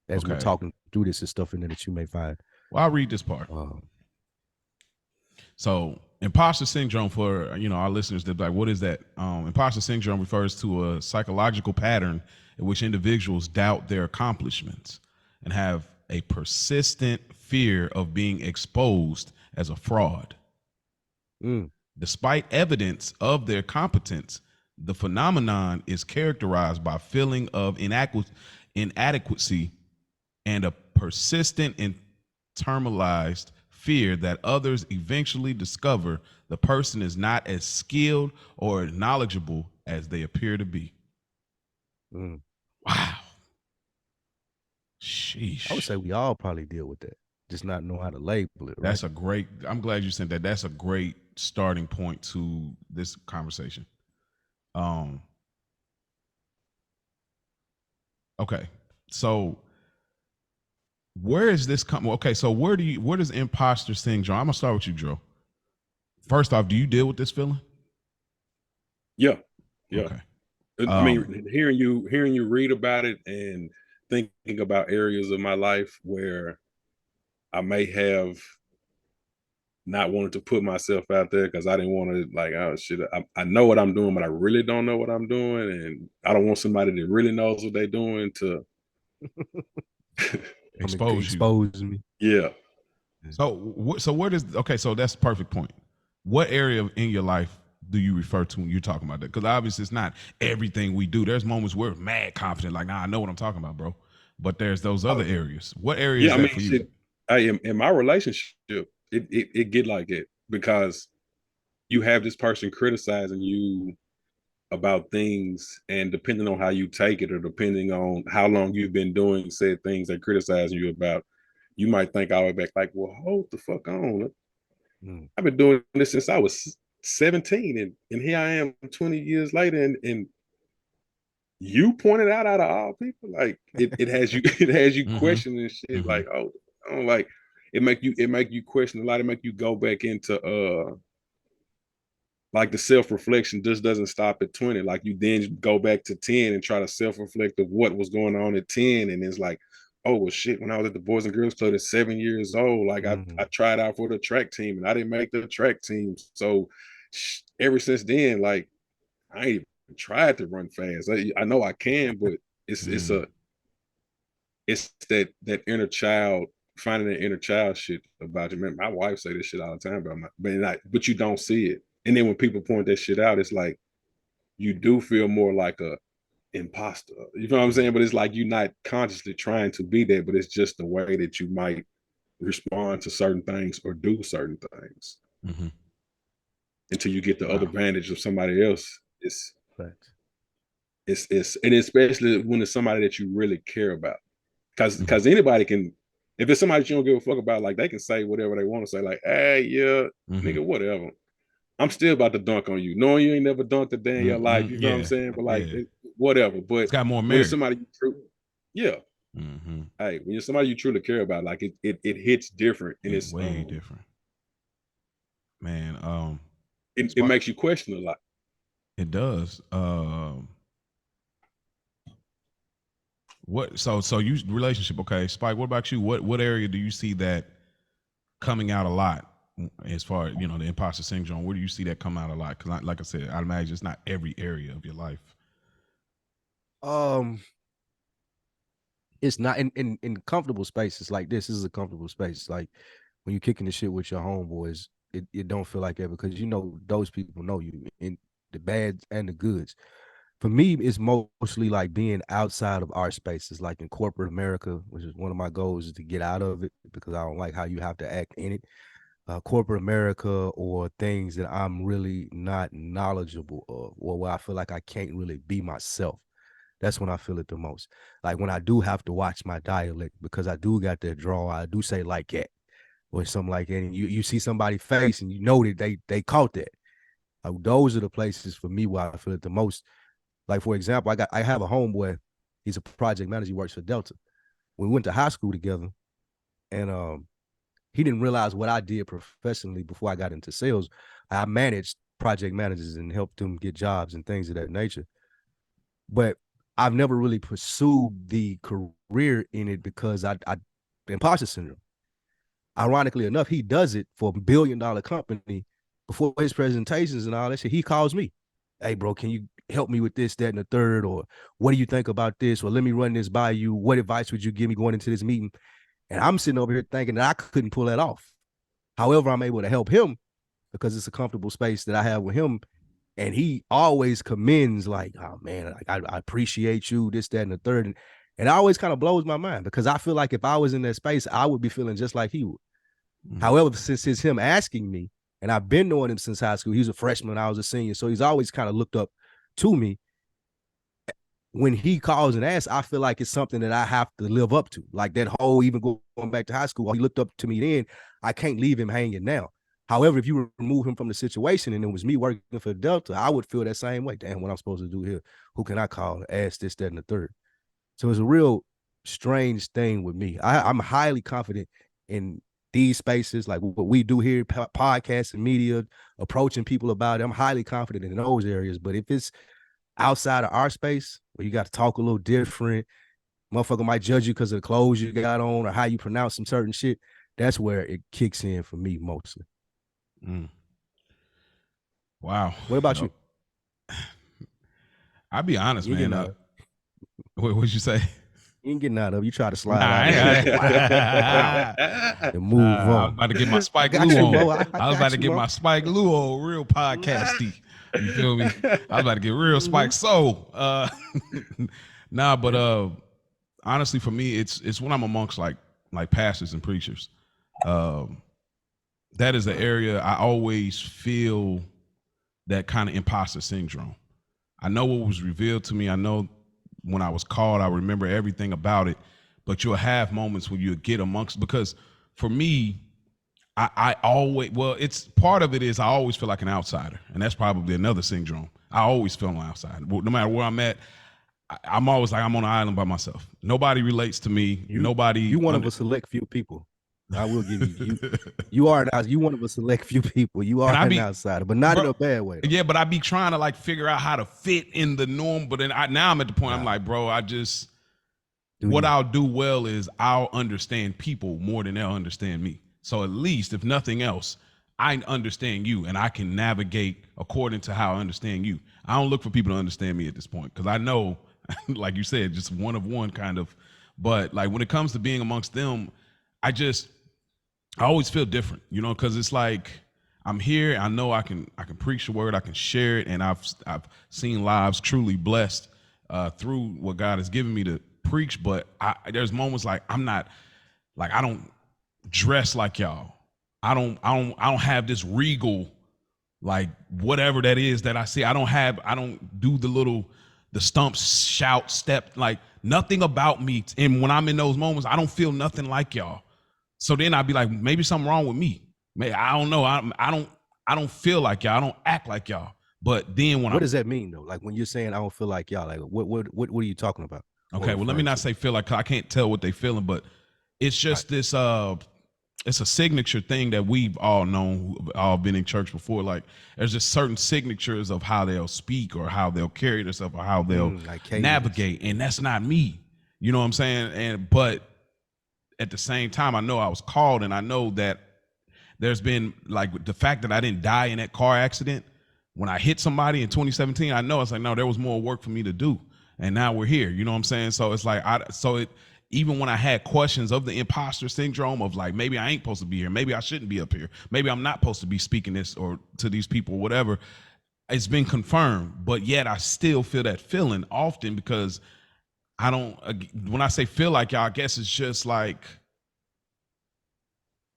as we're talking through this and stuff in there that you may find. Well, I'll read this part. So, imposter syndrome, for our listeners, that like, what is that? Imposter syndrome refers to a psychological pattern in which individuals doubt their accomplishments and have a persistent fear of being exposed as a fraud. Despite evidence of their competence, the phenomenon is characterized by feeling of inadequacy and a persistent internalized fear that others eventually discover the person is not as skilled or knowledgeable as they appear to be. Wow. Sheesh. I would say we all probably deal with that, just not know how to label it. Right? I'm glad you said that. That's a great starting point to this conversation. Okay. So where is this coming? Okay, so where does imposter syndrome? I'm gonna start with you, Joe. First off, do you deal with this feeling? Yeah. Okay. I mean, hearing you read about it and thinking about areas of my life where I may have not wanted to put myself out there because I didn't want to, like, oh shit, I know what I'm doing, but I really don't know what I'm doing, and I don't want somebody that really knows what they're doing to expose me. Yeah. So where does so that's the perfect point. What area in your life do you refer to when you're talking about that? Because obviously it's not everything we do. There's moments where we're mad confident, like, nah, I know what I'm talking about, bro. But there's those other areas. What areas is that for you? I am in my relationship. It get like it because you have this person criticizing you about things, and depending on how you take it, or depending on how long you've been doing said things they're criticizing you about, you might think all the way back, like, well, hold the fuck on. I've been doing this since I was 17, and here I am 20 years later, and you pointed out of all people, like it has you questioning shit, like, oh, I don't like it. Make you question a lot. It make you go back into like the self-reflection just doesn't stop at 20. Like you then go back to 10 and try to self-reflect of what was going on at 10, and it's like, oh well, shit. When I was at the Boys and Girls Club at 7 years old, like I tried out for the track team and I didn't make the track team. So ever since then, like I ain't even tried to run fast. I know I can, but it's that inner child, finding that inner child shit about you. Man, my wife say this shit all the time about but you don't see it. And then when people point that shit out, it's like you do feel more like a imposter. You know what I'm saying? But it's like you're not consciously trying to be that, but it's just the way that you might respond to certain things or do certain things until you get the other advantage of somebody else. It's and especially when it's somebody that you really care about, because anybody can, if it's somebody that you don't give a fuck about, like they can say whatever they want to say, like, hey, yeah, nigga, whatever. I'm still about to dunk on you, knowing you ain't never dunked a day in your life. You know what I'm saying? But like, whatever. But it's got more when merit. it's somebody you truly, yeah. Hey, when you're somebody you truly care about, like it hits different, and it's way different. Man, it makes you question a lot. It does. What? So you relationship? Okay, Spike. What about you? What area do you see that coming out a lot? As far as the imposter syndrome, where do you see that come out a lot? Because, like I said, I imagine it's not every area of your life. It's not in comfortable spaces like this. This is a comfortable space. Like when you're kicking the shit with your homeboys, it don't feel like that because those people know you in the bads and the goods. For me, it's mostly like being outside of our spaces, like in corporate America, which is one of my goals, is to get out of it because I don't like how you have to act in it. Corporate America, or things that I'm really not knowledgeable of, or where I feel like I can't really be myself. That's when I feel it the most. Like when I do have to watch my dialect because I do got that draw. I do say like that or something like that. And you see somebody's face and you know that they caught that. Those are the places for me where I feel it the most. Like, for example, I have a homeboy. He's a project manager. He works for Delta. We went to high school together, and he didn't realize what I did professionally before I got into sales. I managed project managers and helped them get jobs and things of that nature. But I've never really pursued the career in it because I imposter syndrome. Ironically enough, he does it for $1 billion company. Before his presentations and all that shit, he calls me. Hey, bro, can you help me with this, that, and the third? Or what do you think about this? Or let me run this by you. What advice would you give me going into this meeting? And I'm sitting over here thinking that I couldn't pull that off. However, I'm able to help him because it's a comfortable space that I have with him. And he always commends, like, oh, man, I appreciate you, this, that, and the third. And it always kind of blows my mind because I feel like if I was in that space, I would be feeling just like he would. However, since it's him asking me, and I've been knowing him since high school, he was a freshman, I was a senior, so he's always kind of looked up to me. When he calls and asks, I feel like it's something that I have to live up to. Like that whole, even going back to high school, he looked up to me then, I can't leave him hanging now. However, if you remove him from the situation and it was me working for Delta, I would feel that same way. Damn, what I'm supposed to do here? Who can I call? Ask this, that, and the third. So it's a real strange thing with me. I'm highly confident in these spaces, like what we do here, podcasts and media, approaching people about it. I'm highly confident in those areas. But if it's outside of our space where you got to talk a little different, motherfucker might judge you because of the clothes you got on or how you pronounce some certain shit, that's where it kicks in for me mostly. Wow. What about you? I'll be honest, man. What'd you say? You ain't getting out of it. You try to slide out and move on. I was about to get my Spike Lou on. I was about to get my Spike Lou on real podcasty. You feel me? I was about to get real Spike Soul. But honestly, for me, it's when I'm amongst like pastors and preachers. That is the area I always feel that kind of imposter syndrome. I know what was revealed to me. I know when I was called, I remember everything about it, but you'll have moments where you get amongst, because for me, I always, well, it's part of it is I always feel like an outsider, and that's probably another syndrome. I always feel an outsider. No matter where I'm at, I'm always like I'm on an island by myself. Nobody relates to me. You one of a select few people. I will give you. You one of a select few people. You are an outsider, but not in a bad way, though. Yeah, but I be trying to like figure out how to fit in the norm. But then now I'm at the point I'm like, bro, I'll do well is I'll understand people more than they'll understand me. So at least, if nothing else, I understand you and I can navigate according to how I understand you. I don't look for people to understand me at this point because I know, like you said, just one of one kind of. But like when it comes to being amongst them, I always feel different, because it's like I'm here. I know I can preach the word, I can share it, and I've seen lives truly blessed through what God has given me to preach. But there's moments like I don't dress like y'all. I don't have this regal, like whatever that is that I see. I don't do the stump, shout, step, like nothing about me. And when I'm in those moments, I don't feel nothing like y'all. So then I'd be like, maybe something wrong with me. Maybe, I don't know. I don't feel like y'all. I don't act like y'all. But then when what does that mean though? Like when you're saying I don't feel like y'all, like what are you talking about? Okay, well, let me not say feel like, I can't tell what they feeling, but it's just this it's a signature thing that we've all known, all been in church before. Like there's just certain signatures of how they'll speak or how they'll carry themselves or how they'll like navigate, and that's not me. You know what I'm saying? But at the same time, I know I was called, and I know that there's been like the fact that I didn't die in that car accident when I hit somebody in 2017. I know it's like, no, there was more work for me to do, and now we're here. You know what I'm saying? So it's like, even when I had questions of the imposter syndrome of like, maybe I ain't supposed to be here, maybe I shouldn't be up here, maybe I'm not supposed to be speaking this or to these people, whatever, it's been confirmed. But yet I still feel that feeling often because I don't, when I say feel like y'all, I guess it's just like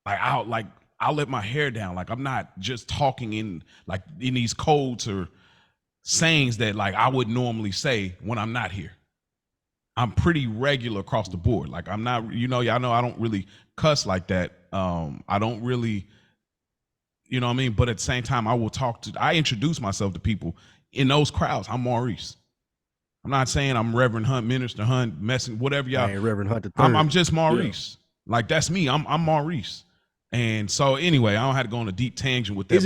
I'll let my hair down. Like I'm not just talking in these codes or sayings that like I would normally say when I'm not here. I'm pretty regular across the board. Like I'm not, y'all know I don't really cuss like that. I don't really, you know what I mean? But at the same time, I introduce myself to people in those crowds. I'm Maurice. I'm not saying I'm Reverend Hunt, Minister Hunt, messing, whatever y'all. I ain't Reverend Hunt the I'm third. just Maurice. Yeah. Like that's me. I'm Maurice. And so anyway, I don't have to go on a deep tangent with that. Is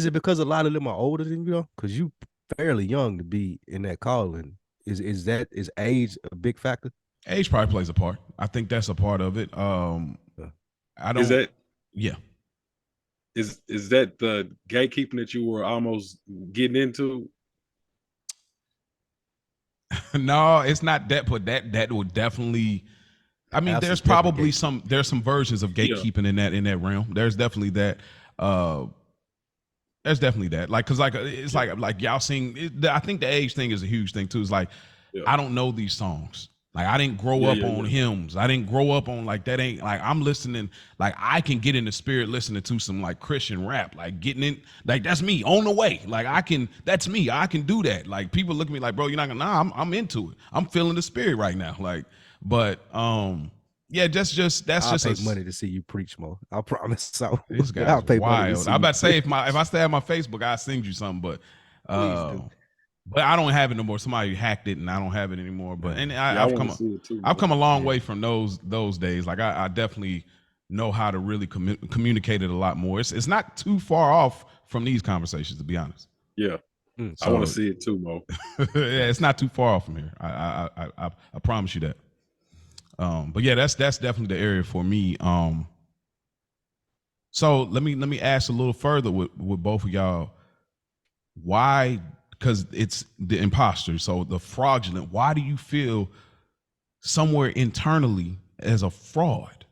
it because a lot of them are older than you? Because you fairly young to be in that calling. Is age a big factor? Age probably plays a part. I think that's a part of it. I don't. Is that? Yeah. Is that the gatekeeping that you were almost getting into? No, it's not that, but that would definitely. I mean, there's probably some versions of gatekeeping in that realm. There's definitely that. There's definitely that. Like, cause like it's like y'all sing. I think the age thing is a huge thing too. It's like I don't know these songs. Like I didn't grow up on hymns. I didn't grow up on like that. Ain't like I'm listening. Like I can get in the spirit listening to some like Christian rap. Like getting in. Like that's me on the way. Like I can. That's me. I can do that. Like people look at me like, bro, you're not gonna. Nah, I'm into it. I'm feeling the spirit right now. Like, but yeah, that's just pay money to see you preach more. I promise. So this guy's wild. I'm about to say if I stay on my Facebook, I'll send you something, but but I don't have it no more. Somebody hacked it and I don't have it anymore. But I've come a long way from those days. Like I definitely know how to really communicate it a lot more. It's not too far off from these conversations, to be honest. Yeah. So, I want to see it too, Mo. Yeah, it's not too far off from here. I promise you that. But yeah, that's definitely the area for me. So let me ask a little further with both of y'all. Why? Because it's the imposter, so the fraudulent. Why do you feel somewhere internally as a fraud?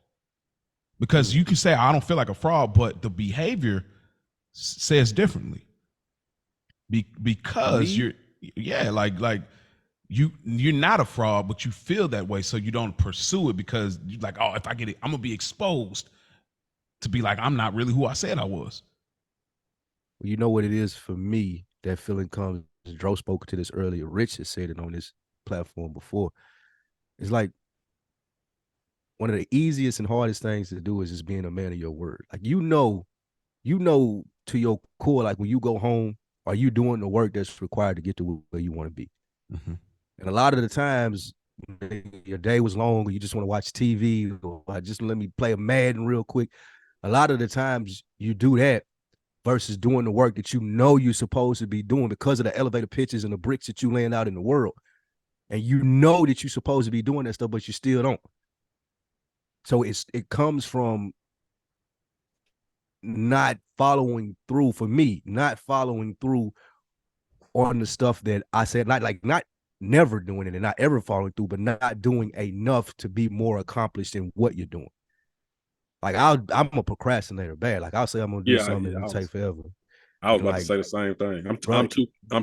Because you can say I don't feel like a fraud, but the behavior says differently. Because you're you're not a fraud, but you feel that way, so you don't pursue it because you're like, oh, if I get it, I'm gonna be exposed to be like, I'm not really who I said I was. Well, you know what it is for me. That feeling comes. Dro spoke to this earlier. Rich has said it on this platform before. It's like one of the easiest and hardest things to do is just being a man of your word. Like you know to your core, like when you go home, are you doing the work that's required to get to where you want to be? Mm-hmm. And a lot of the times, your day was long, or you just want to watch TV, or just let me play a Madden real quick. A lot of the times you do that versus doing the work that you know you're supposed to be doing because of the elevator pitches and the bricks that you laying out in the world. And you know that you're supposed to be doing that stuff, but you still don't. So it comes from not following through, for me, not following through on the stuff that I said, not never doing it and not ever following through, but not doing enough to be more accomplished in what you're doing. Like I'm a procrastinator bad. Like I'll say I'm gonna do something and it'll take forever. I was about to say the same thing. I'm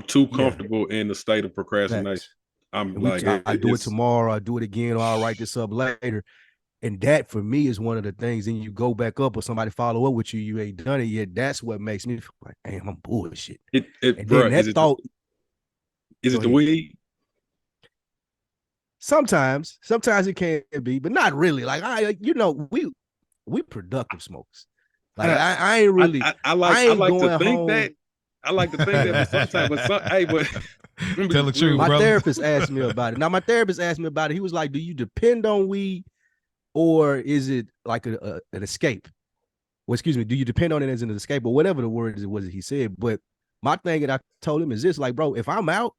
too comfortable in the state of procrastination. I do it tomorrow, I do it again, or I'll write this up later. And that for me is one of the things. Then you go back up or somebody follow up with you, you ain't done it yet. That's what makes me feel like, damn, I'm bullshit. Is it the weed? Sometimes it can be, but not really. Like we productive smokers. Like I ain't really. I like to think home. that, I like to think that, but sometimes, but Tell the truth, my brother. therapist asked me about it. Now, my therapist asked me about it. He was like, "Do you depend on weed, or is it like an escape?" Well, excuse me, do you depend on it as an escape, or whatever the word was that he said? But my thing that I told him is this: like, bro, if I'm out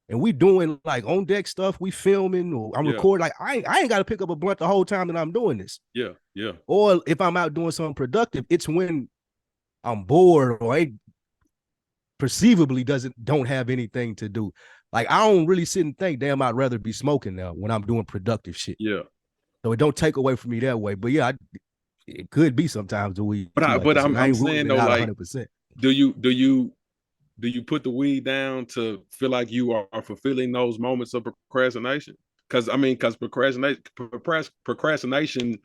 and we doing like on deck stuff, we filming or I'm recording, like I ain't got to pick up a blunt the whole time that I'm doing this. Yeah. Or if I'm out doing something productive, it's when I'm bored or I perceivably don't have anything to do. Like I don't really sit and think, damn, I'd rather be smoking now when I'm doing productive shit. Yeah. So it don't take away from me that way. But yeah, it could be sometimes the weed. But I'm saying though, like, 100%. Do you put the weed down to feel like you are fulfilling those moments of procrastination? Because procrastination,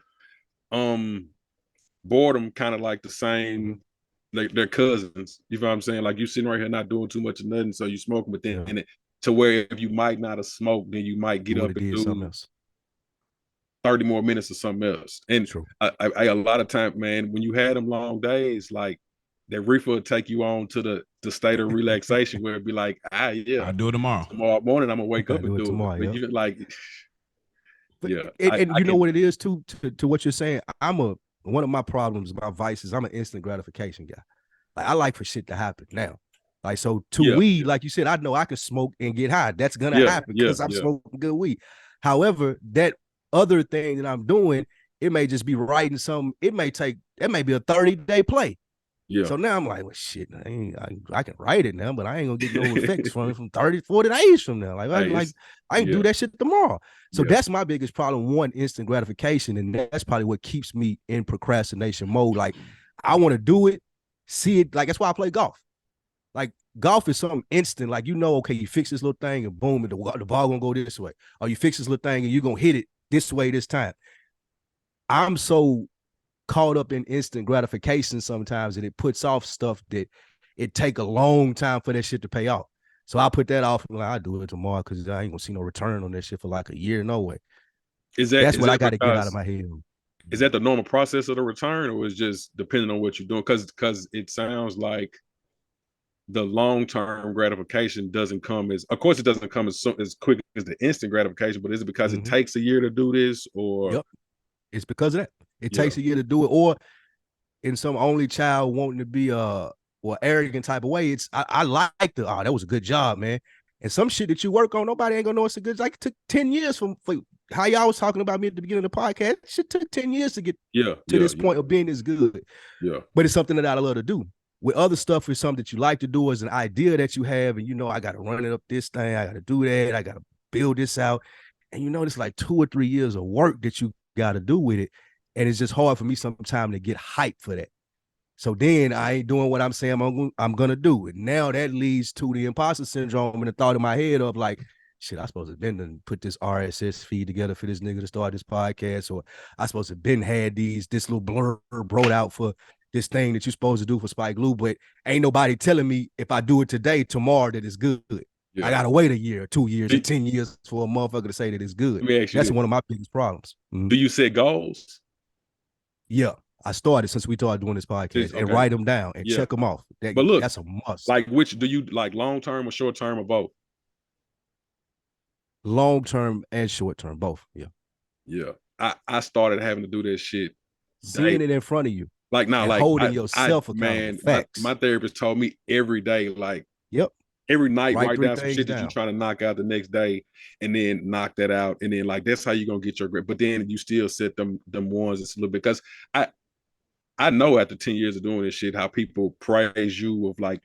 boredom kind of like the same, like they're cousins. You know what I'm saying? Like you sitting right here not doing too much of nothing, so you smoking, but then it, to where if you might not have smoked, then you might get up and do something else. 30 more minutes of something else. And I a lot of time, man, when you had them long days, like that reefer will take you on to the state of relaxation where it'd be like, I'll do it tomorrow. Tomorrow morning, I'm gonna wake up and do it. Tomorrow, but you like, but, and you know what it is too, to what you're saying. One of my problems, my vices, I'm an instant gratification guy. Like I like for shit to happen now. Like so weed, like you said, I know I can smoke and get high. That's gonna happen because I'm smoking good weed. However, that other thing that I'm doing, it may just be writing something. It may be a 30-day play. Yeah. So now I'm like, well, shit, I can write it now, but I ain't gonna get no effects from it from 30, 40 days from now. Like I can do that shit tomorrow. So that's my biggest problem. One, instant gratification, and that's probably what keeps me in procrastination mode. Like I want to do it, see it. Like that's why I play golf. Like golf is something instant. Like okay, you fix this little thing and boom, and the ball gonna go this way. Or you fix this little thing and you're gonna hit it this way this time. I'm so caught up in instant gratification sometimes that it puts off stuff that it take a long time for that shit to pay off. So I put that off and like, I'll do it tomorrow because I ain't gonna see no return on that shit for like a year. No way. That's what I got to get out of my head. Is that the normal process of the return, or is just depending on what you're doing? Because it sounds like the long-term gratification doesn't come as, of course, it doesn't come as quick as the instant gratification, but is it because it takes a year to do this, or? Yep. It's because of that. It takes a year to do it, or in some only child wanting to be arrogant type of way. I like that was a good job, man. And some shit that you work on, nobody ain't gonna know it's a good. Like it took 10 years for how y'all was talking about me at the beginning of the podcast. Shit took 10 years to get to this point of being this good. Yeah. But it's something that I love to do. With other stuff, it's something that you like to do, as an idea that you have, and I got to run it up this thing, I got to do that, I got to build this out, and it's like 2 or 3 years of work that you got to do with it, and it's just hard for me sometimes to get hyped for that. So then I ain't doing what I'm saying I'm gonna do, and now that leads to the imposter syndrome and the thought in my head of like, shit, I supposed to have been to put this RSS feed together for this nigga to start this podcast, or I supposed to have been had this little blurb wrote out for this thing that you're supposed to do for Spike Lee, but ain't nobody telling me if I do it today, tomorrow, that it's good. Yeah. I gotta wait a year, 2 years, or 10 years for a motherfucker to say that it's good. That's one of my biggest problems. Do you set goals? Yeah, I started since we started doing this podcast and write them down and check them off. But look, that's a must. Like, which do you like, long term or short term, or both? Long term and short term, both. Yeah. Yeah. I started having to do this shit. Seeing it in front of you. Like now, like holding yourself accountable. Man, facts. My therapist told me every day, like, every night, write down some shit that you're trying to knock out the next day, and then knock that out, and then like that's how you're gonna get your grip. But then you still set them ones it's a little bit, because I know after 10 years of doing this shit how people praise you of like,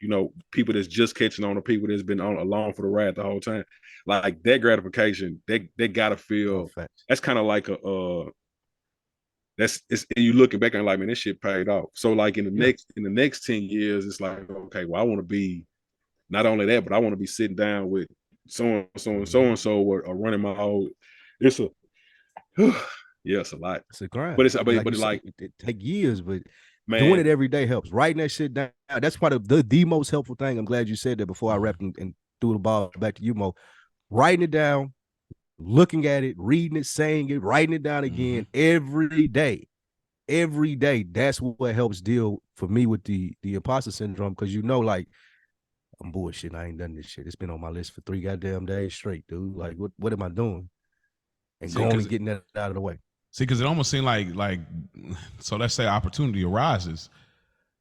people that's just catching on, or people that's been on along for the ride the whole time. Like that gratification, they gotta feel that's kind of like you looking back and like, man, this shit paid off. So like in the next 10 years, it's like, okay, well, I want to be not only that, but I want to be sitting down with so and so or running my own. It's a it's a lot. It's a grind. But it take years, but doing it every day helps. Writing that shit down, that's part of the most helpful thing. I'm glad you said that before I wrapped and threw the ball back to you, Mo. Writing it down, looking at it, reading it, saying it, writing it down again every day. Every day. That's what helps deal for me with the imposter syndrome, because like I'm bullshitting. I ain't done this shit. It's been on my list for 3 goddamn days straight, dude. Like, what am I doing? And See, going 'cause and getting that out of the way. See, because it almost seemed like, so let's say opportunity arises,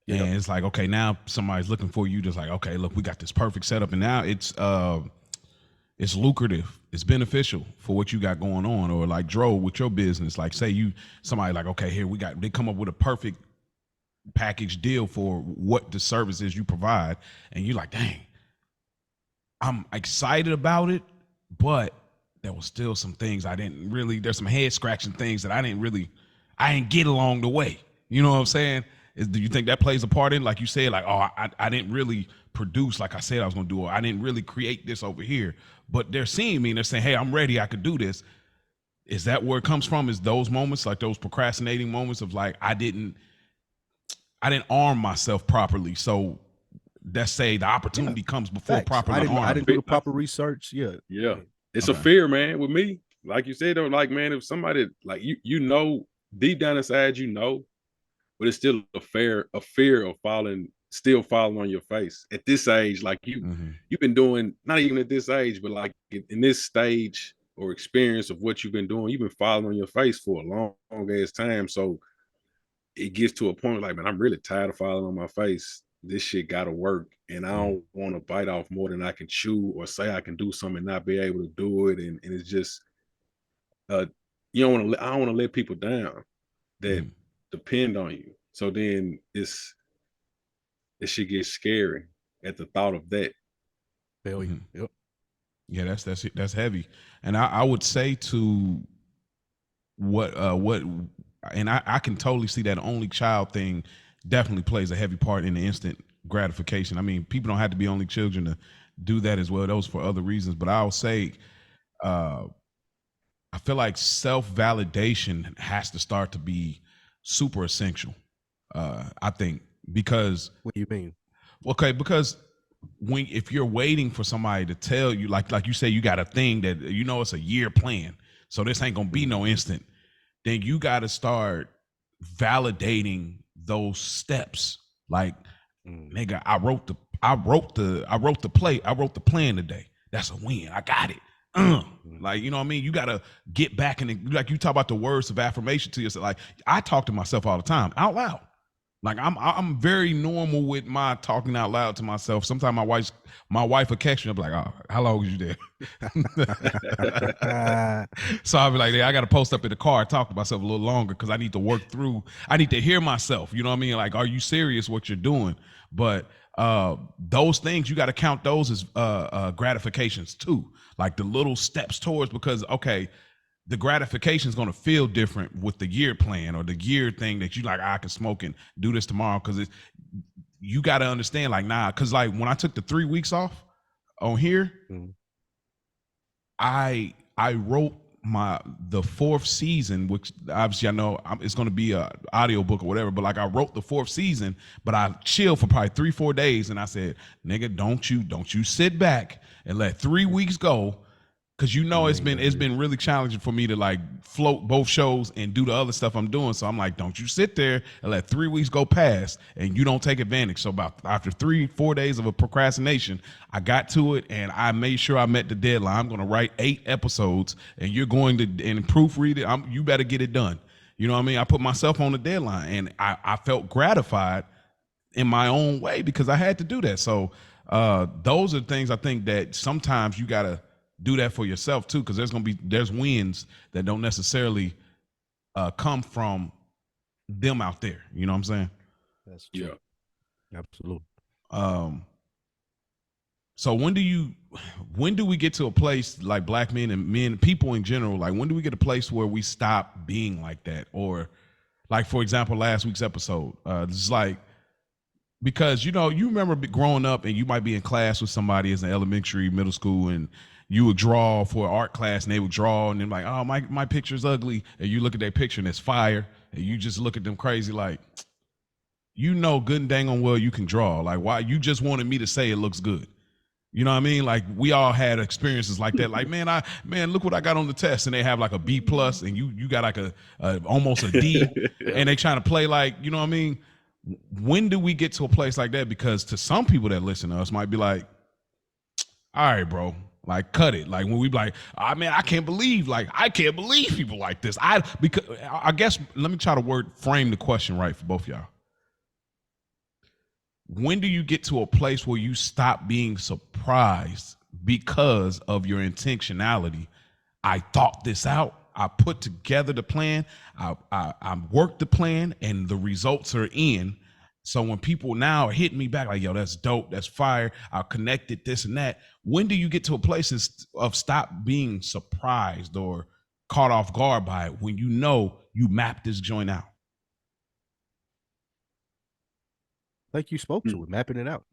and it's like, okay, now somebody's looking for you. Just like, okay, look, we got this perfect setup, and now it's lucrative, it's beneficial for what you got going on, or like Dro with your business. Like, say somebody like, okay, here they come up with a perfect package deal for what the services you provide, and you're like, dang, I'm excited about it, but there was still some things there's some head scratching things that I didn't get along the way. You know what I'm saying? Do you think that plays a part in, like you said, like, oh, I didn't really produce like I said I was going to do, or I didn't really create this over here, but they're seeing me and they're saying, hey, I'm ready, I could do this. Is that where it comes from? Is those moments, like those procrastinating moments of like, I didn't arm myself properly. So let's say the opportunity comes before proper arming. I didn't do the proper research. Yeah. It's a fear, man, with me. Like you said, though, like, man, if somebody like you know, deep down inside, but it's still a fear of still falling on your face at this age. Like you've been doing, not even at this age, but like in this stage or experience of what you've been doing, you've been falling on your face for a long ass time. So it gets to a point like, man, I'm really tired of falling on my face. This shit gotta work. And I don't want to bite off more than I can chew, or say I can do something and not be able to do it. And it's just I don't want to let people down that depend on you. So then it should get scary at the thought of that. Failure. Yep. Yeah, that's heavy. And I would say to what and I can totally see that only child thing definitely plays a heavy part in the instant gratification. I mean, people don't have to be only children to do that as well. Those for other reasons. But I'll say I feel like self-validation has to start to be super essential. I think, because what do you mean? Okay, because if you're waiting for somebody to tell you, like you say, you got a thing that it's a year plan, so this ain't gonna be no instant, then you got to start validating those steps. Like, nigga, I wrote the plan today. That's a win. I got it. Like, you know what I mean? You got to get back and, like, you talk about the words of affirmation to yourself. Like, I talk to myself all the time out loud. Like, I'm very normal with my talking out loud to myself. Sometimes my wife will catch me. I'll be like, oh, how long was you there? So I'll be like, I got to post up in the car and talk to myself a little longer, because I need to work through. I need to hear myself. You know what I mean? Like, are you serious what you're doing? But those things, you got to count those as gratifications too. Like the little steps towards, because, okay, the gratification is going to feel different with the year plan or the year thing that you like, I can smoke and do this tomorrow. Because you got to understand, like, nah, because like when I took the 3 weeks off on here, I wrote the 4th season, which obviously I know it's going to be a audio book or whatever, but like I wrote the 4th season, but I chilled for probably 3-4 days, and I said, nigga, don't you sit back and let 3 weeks go. Because it's been really challenging for me to like float both shows and do the other stuff I'm doing. So I'm like, don't you sit there and let 3 weeks go past and you don't take advantage. So after 3-4 days of a procrastination, I got to it and I made sure I met the deadline. I'm going to write 8 episodes, and you're going to proofread it. You better get it done. You know what I mean? I put myself on the deadline, and I felt gratified in my own way because I had to do that. So those are things I think that sometimes you got to do that for yourself too, because there's wins that don't necessarily come from them out there. You know what I'm saying? That's true. Yeah, absolutely. So when do we get to a place, like black men and people in general, like when do we get a place where we stop being like that? Or like, for example, last week's episode, it's like, because you remember growing up and you might be in class with somebody as an elementary, middle school, and you would draw for an art class, and they would draw, and then like, oh, my picture's ugly, and you look at their picture and it's fire, and you just look at them crazy like, good and dang on well you can draw. Like, why you just wanted me to say it looks good? You know what I mean? Like, we all had experiences like that. Like, man, look what I got on the test, and they have like a B+, and you got like a almost a D, and they trying to play like, you know what I mean? when do we get to a place like that? Because to some people that listen to us might be like, all right, bro, like cut it. Like when we be like, I mean, I can't believe people like this. Because I guess let me try to frame the question right for both y'all. When do you get to a place where you stop being surprised because of your intentionality? I thought this out. I put together the plan. I worked the plan, and the results are in. So when people now are hitting me back like, yo, that's dope, that's fire, I connected this and that. When do you get to a place of stop being surprised or caught off guard by it when you know you mapped this joint out? Like you spoke to it, mapping it out.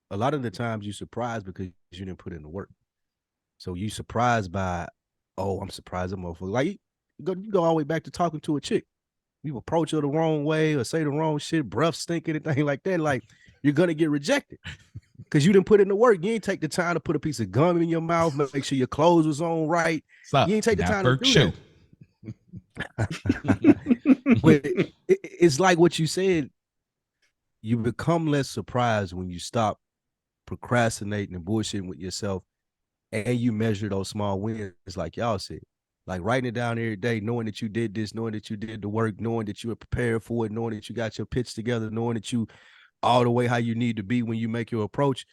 A lot of the times you're surprised because you didn't put in the work. So you surprised by, oh, I'm surprised I'm motherfucker. Like you go all the way back to talking to a chick. You approach her the wrong way or say the wrong shit, breath stinking, anything like that. Like you're gonna get rejected because you didn't put in the work. You ain't take the time to put a piece of gum in your mouth, make sure your clothes was on right. Stop. You ain't take the time to do show. that. But it's like what you said. You become less surprised when you stop procrastinating and bullshitting with yourself, and you measure those small wins, like y'all said. Like writing it down every day, knowing that you did this, knowing that you did the work, knowing that you were prepared for it, knowing that you got your pitch together, knowing that you all the way how you need to be when you make your approach.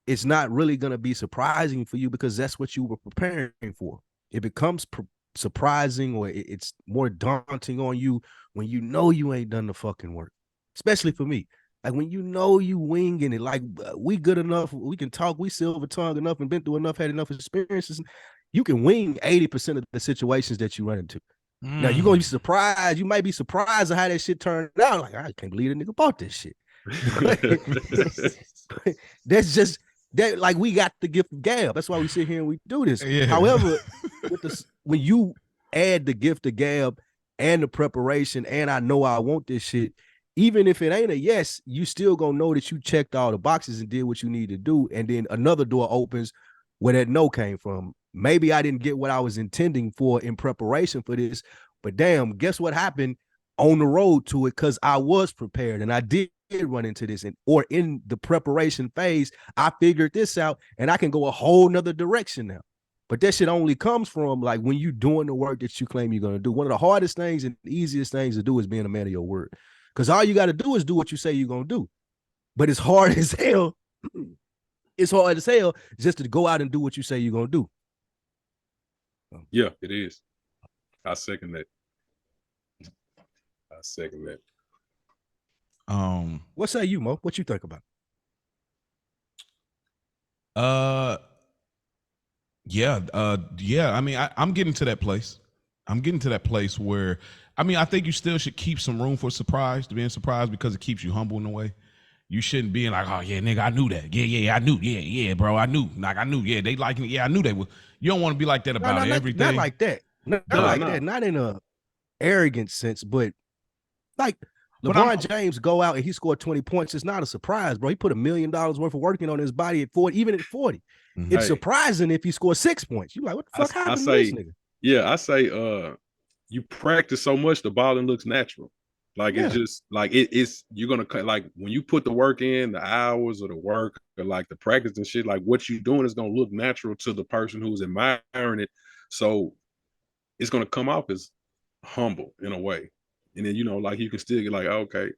It's not really going to be surprising for you because that's what you were preparing for. It becomes surprising, or it's more daunting on you when you know you ain't done the fucking work. Especially for me. Like when you know you winging it, like we good enough, we can talk, we silver tongue enough and been through enough, had enough experiences. You can wing 80% of the situations that you run into. Now you're gonna be surprised. You might be surprised at how that shit turned out. Like, I can't believe the nigga bought this shit. That's just that. Like we got the gift of gab. That's why we sit here and we do this. Yeah. However, when you add the gift of gab and the preparation, and I know I want this shit, even if it ain't a yes, you still gonna know that you checked all the boxes and did what you need to do. And then another door opens where that no came from. Maybe I didn't get what I was intending for in preparation for this, but damn, guess what happened on the road to it? Because I was prepared and I did run into this, or in the preparation phase, I figured this out and I can go a whole nother direction now. But that shit only comes from like when you doing the work that you claim you're gonna do. One of the hardest things and easiest things to do is being a man of your word. Because all you got to do is do what you say you're gonna do. But it's hard as hell. It's hard as hell just to go out and do what you say you're gonna do. Yeah, it is. I second that. What say you, Mo? What you think about? Yeah. I mean, I'm getting to that place. I'm getting to that place where, I mean, I think you still should keep some room for being surprised, because it keeps you humble in a way. You shouldn't be like, oh yeah, nigga, I knew that. Yeah, I knew. Yeah, bro, I knew. Like I knew. Yeah, they like me. Yeah, I knew they would. You don't want to be like that about everything. Not like that. Not like that. Not in a arrogant sense, but like LeBron James go out and he scored 20 points. It's not a surprise, bro. He put $1 million worth of working on his body at 40, even at 40. Mm-hmm. It's surprising if he scores 6 points. You're like, what the fuck happened to this nigga? Yeah, I say you practice so much the balling looks natural. Like it's just like it's you're gonna like when you put the work in, the hours of the work or like the practice and shit, like what you're doing is gonna look natural to the person who's admiring it. So it's gonna come off as humble in a way. And then like you can still get like, okay,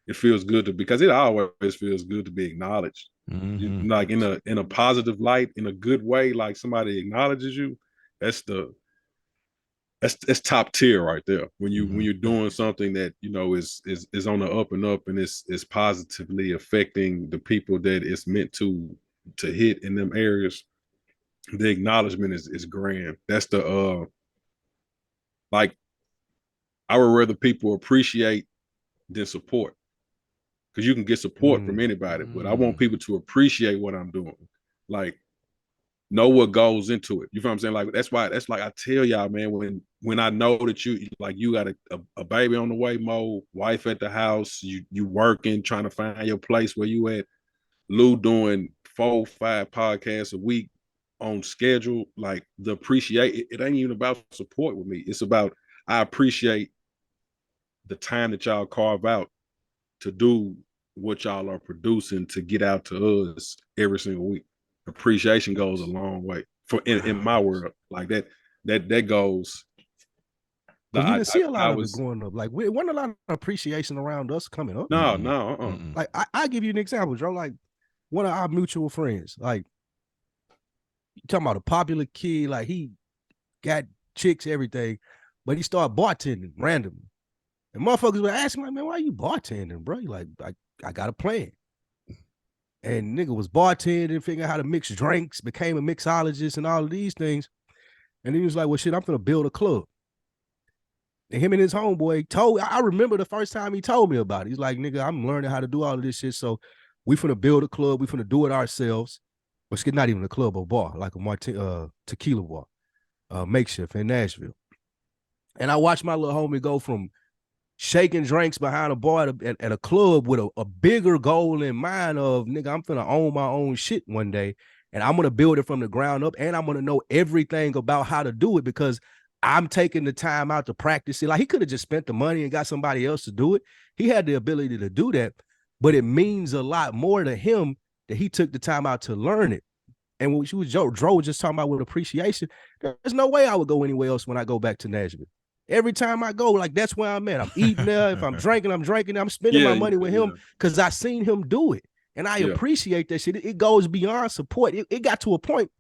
it feels good because it always feels good to be acknowledged. Mm-hmm. Like in a positive light, in a good way, like somebody acknowledges you. That's top tier right there. When you're doing something that is on the up and up, and it's positively affecting the people that it's meant to hit in them areas. The acknowledgement is grand. That's the like I would rather people appreciate than support, because you can get support from anybody, but I want people to appreciate what I'm doing. Like know what goes into it. You know what I'm saying? Like that's like I tell y'all, man, when I know that you got a baby on the way, Mo, wife at the house, you working, trying to find your place where you at, Lou doing 4-5 podcasts a week on schedule, like the appreciate it ain't even about support with me. It's about I appreciate the time that y'all carve out to do what y'all are producing to get out to us every single week. Appreciation goes a long way for in my world. Like that goes. You didn't see a lot of it growing up. Like, it wasn't a lot of appreciation around us coming up. No. Like, I give you an example, Joe. Like, one of our mutual friends, like, you talking about a popular kid, like, he got chicks, everything, but he started bartending randomly. And motherfuckers were asking, like, man, why you bartending, bro? He like, I got a plan. And nigga was bartending, figuring out how to mix drinks, became a mixologist and all of these things. And he was like, well, shit, I'm gonna build a club. And him and his homeboy I remember the first time he told me about it. He's like, nigga, I'm learning how to do all of this shit. So we finna build a club. We finna do it ourselves. But it's not even a club or bar, like a tequila bar, makeshift in Nashville. And I watched my little homie go from shaking drinks behind a bar at a club with a bigger goal in mind of, nigga, I'm finna own my own shit one day. And I'm gonna build it from the ground up. And I'm gonna know everything about how to do it because I'm taking the time out to practice it. Like, he could have just spent the money and got somebody else to do it. He had the ability to do that, but it means a lot more to him that he took the time out to learn it. And when she was Dro was just talking about with appreciation, there's no way I would go anywhere else when I go back to Nashville. Every time I go, like, that's where I'm at. I'm eating there. If I'm drinking, I'm drinking. I'm spending my money with him because I seen him do it. And I appreciate that shit. It goes beyond support. It got to a point.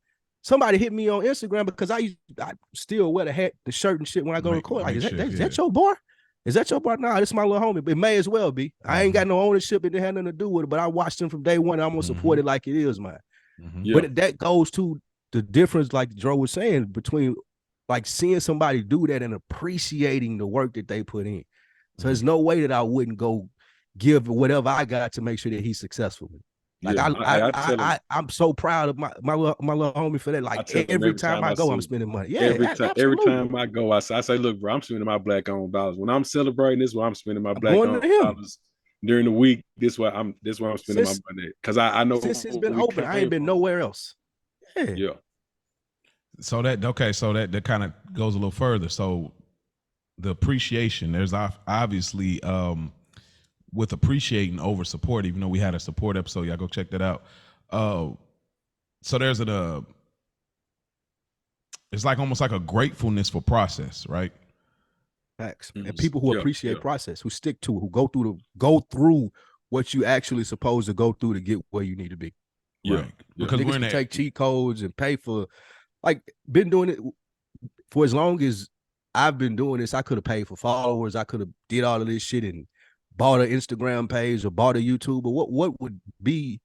Somebody hit me on Instagram because I still wear the hat, the shirt and shit when I go record. Like, is that your bar? Is that your bar? Nah, this is my little homie. It may as well be. I ain't got no ownership. It didn't have nothing to do with it, but I watched him from day one. And I'm going to support it like it is mine. But that goes to the difference, like Dro was saying, between like seeing somebody do that and appreciating the work that they put in. So there's no way that I wouldn't go give whatever I got to make sure that he's successful. Like, I'm so proud of my little homie for that. Like, every time I go, I'm spending money. Yeah, every time I go, I say, look, bro, I'm spending my black-owned dollars. When I'm celebrating, this is where I'm spending my black-owned dollars. During the week, this where I'm spending my money. Because I know since it's been open, I ain't been nowhere else. Yeah. So that kind of goes a little further. So the appreciation, there's obviously with appreciating over support, even though we had a support episode, y'all go check that out. So there's it's like almost like a gratefulness for process, right? Facts. And people who appreciate process, who stick to it, who go through what you actually supposed to go through to get where you need to be. Right. Because we're gonna take cheat codes and pay for, like, been doing it for as long as I've been doing this. I could have paid for followers. I could have did all of this shit and bought an Instagram page or bought a YouTube. But what would be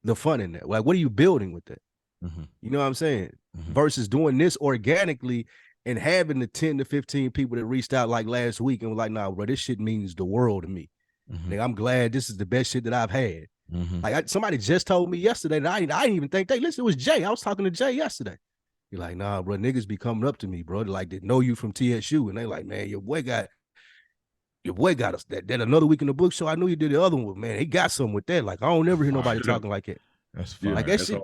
the fun in that? Like, what are you building with that? You know what I'm saying? Versus doing this organically and having the 10 to 15 people that reached out like last week and were like, nah, bro, this shit means the world to me. Like, I'm glad this is the best shit that I've had. Like, somebody just told me yesterday that I didn't even think they listened. It was Jay. I was talking to Jay yesterday. You're like, nah, bro, niggas be coming up to me, bro. They're like, they know you from TSU. And they like, man, your boy got us that another week in the book show. I knew you did the other one, man. He got something with that. Like, I don't never hear nobody talking like that. That's fine. Like, that shit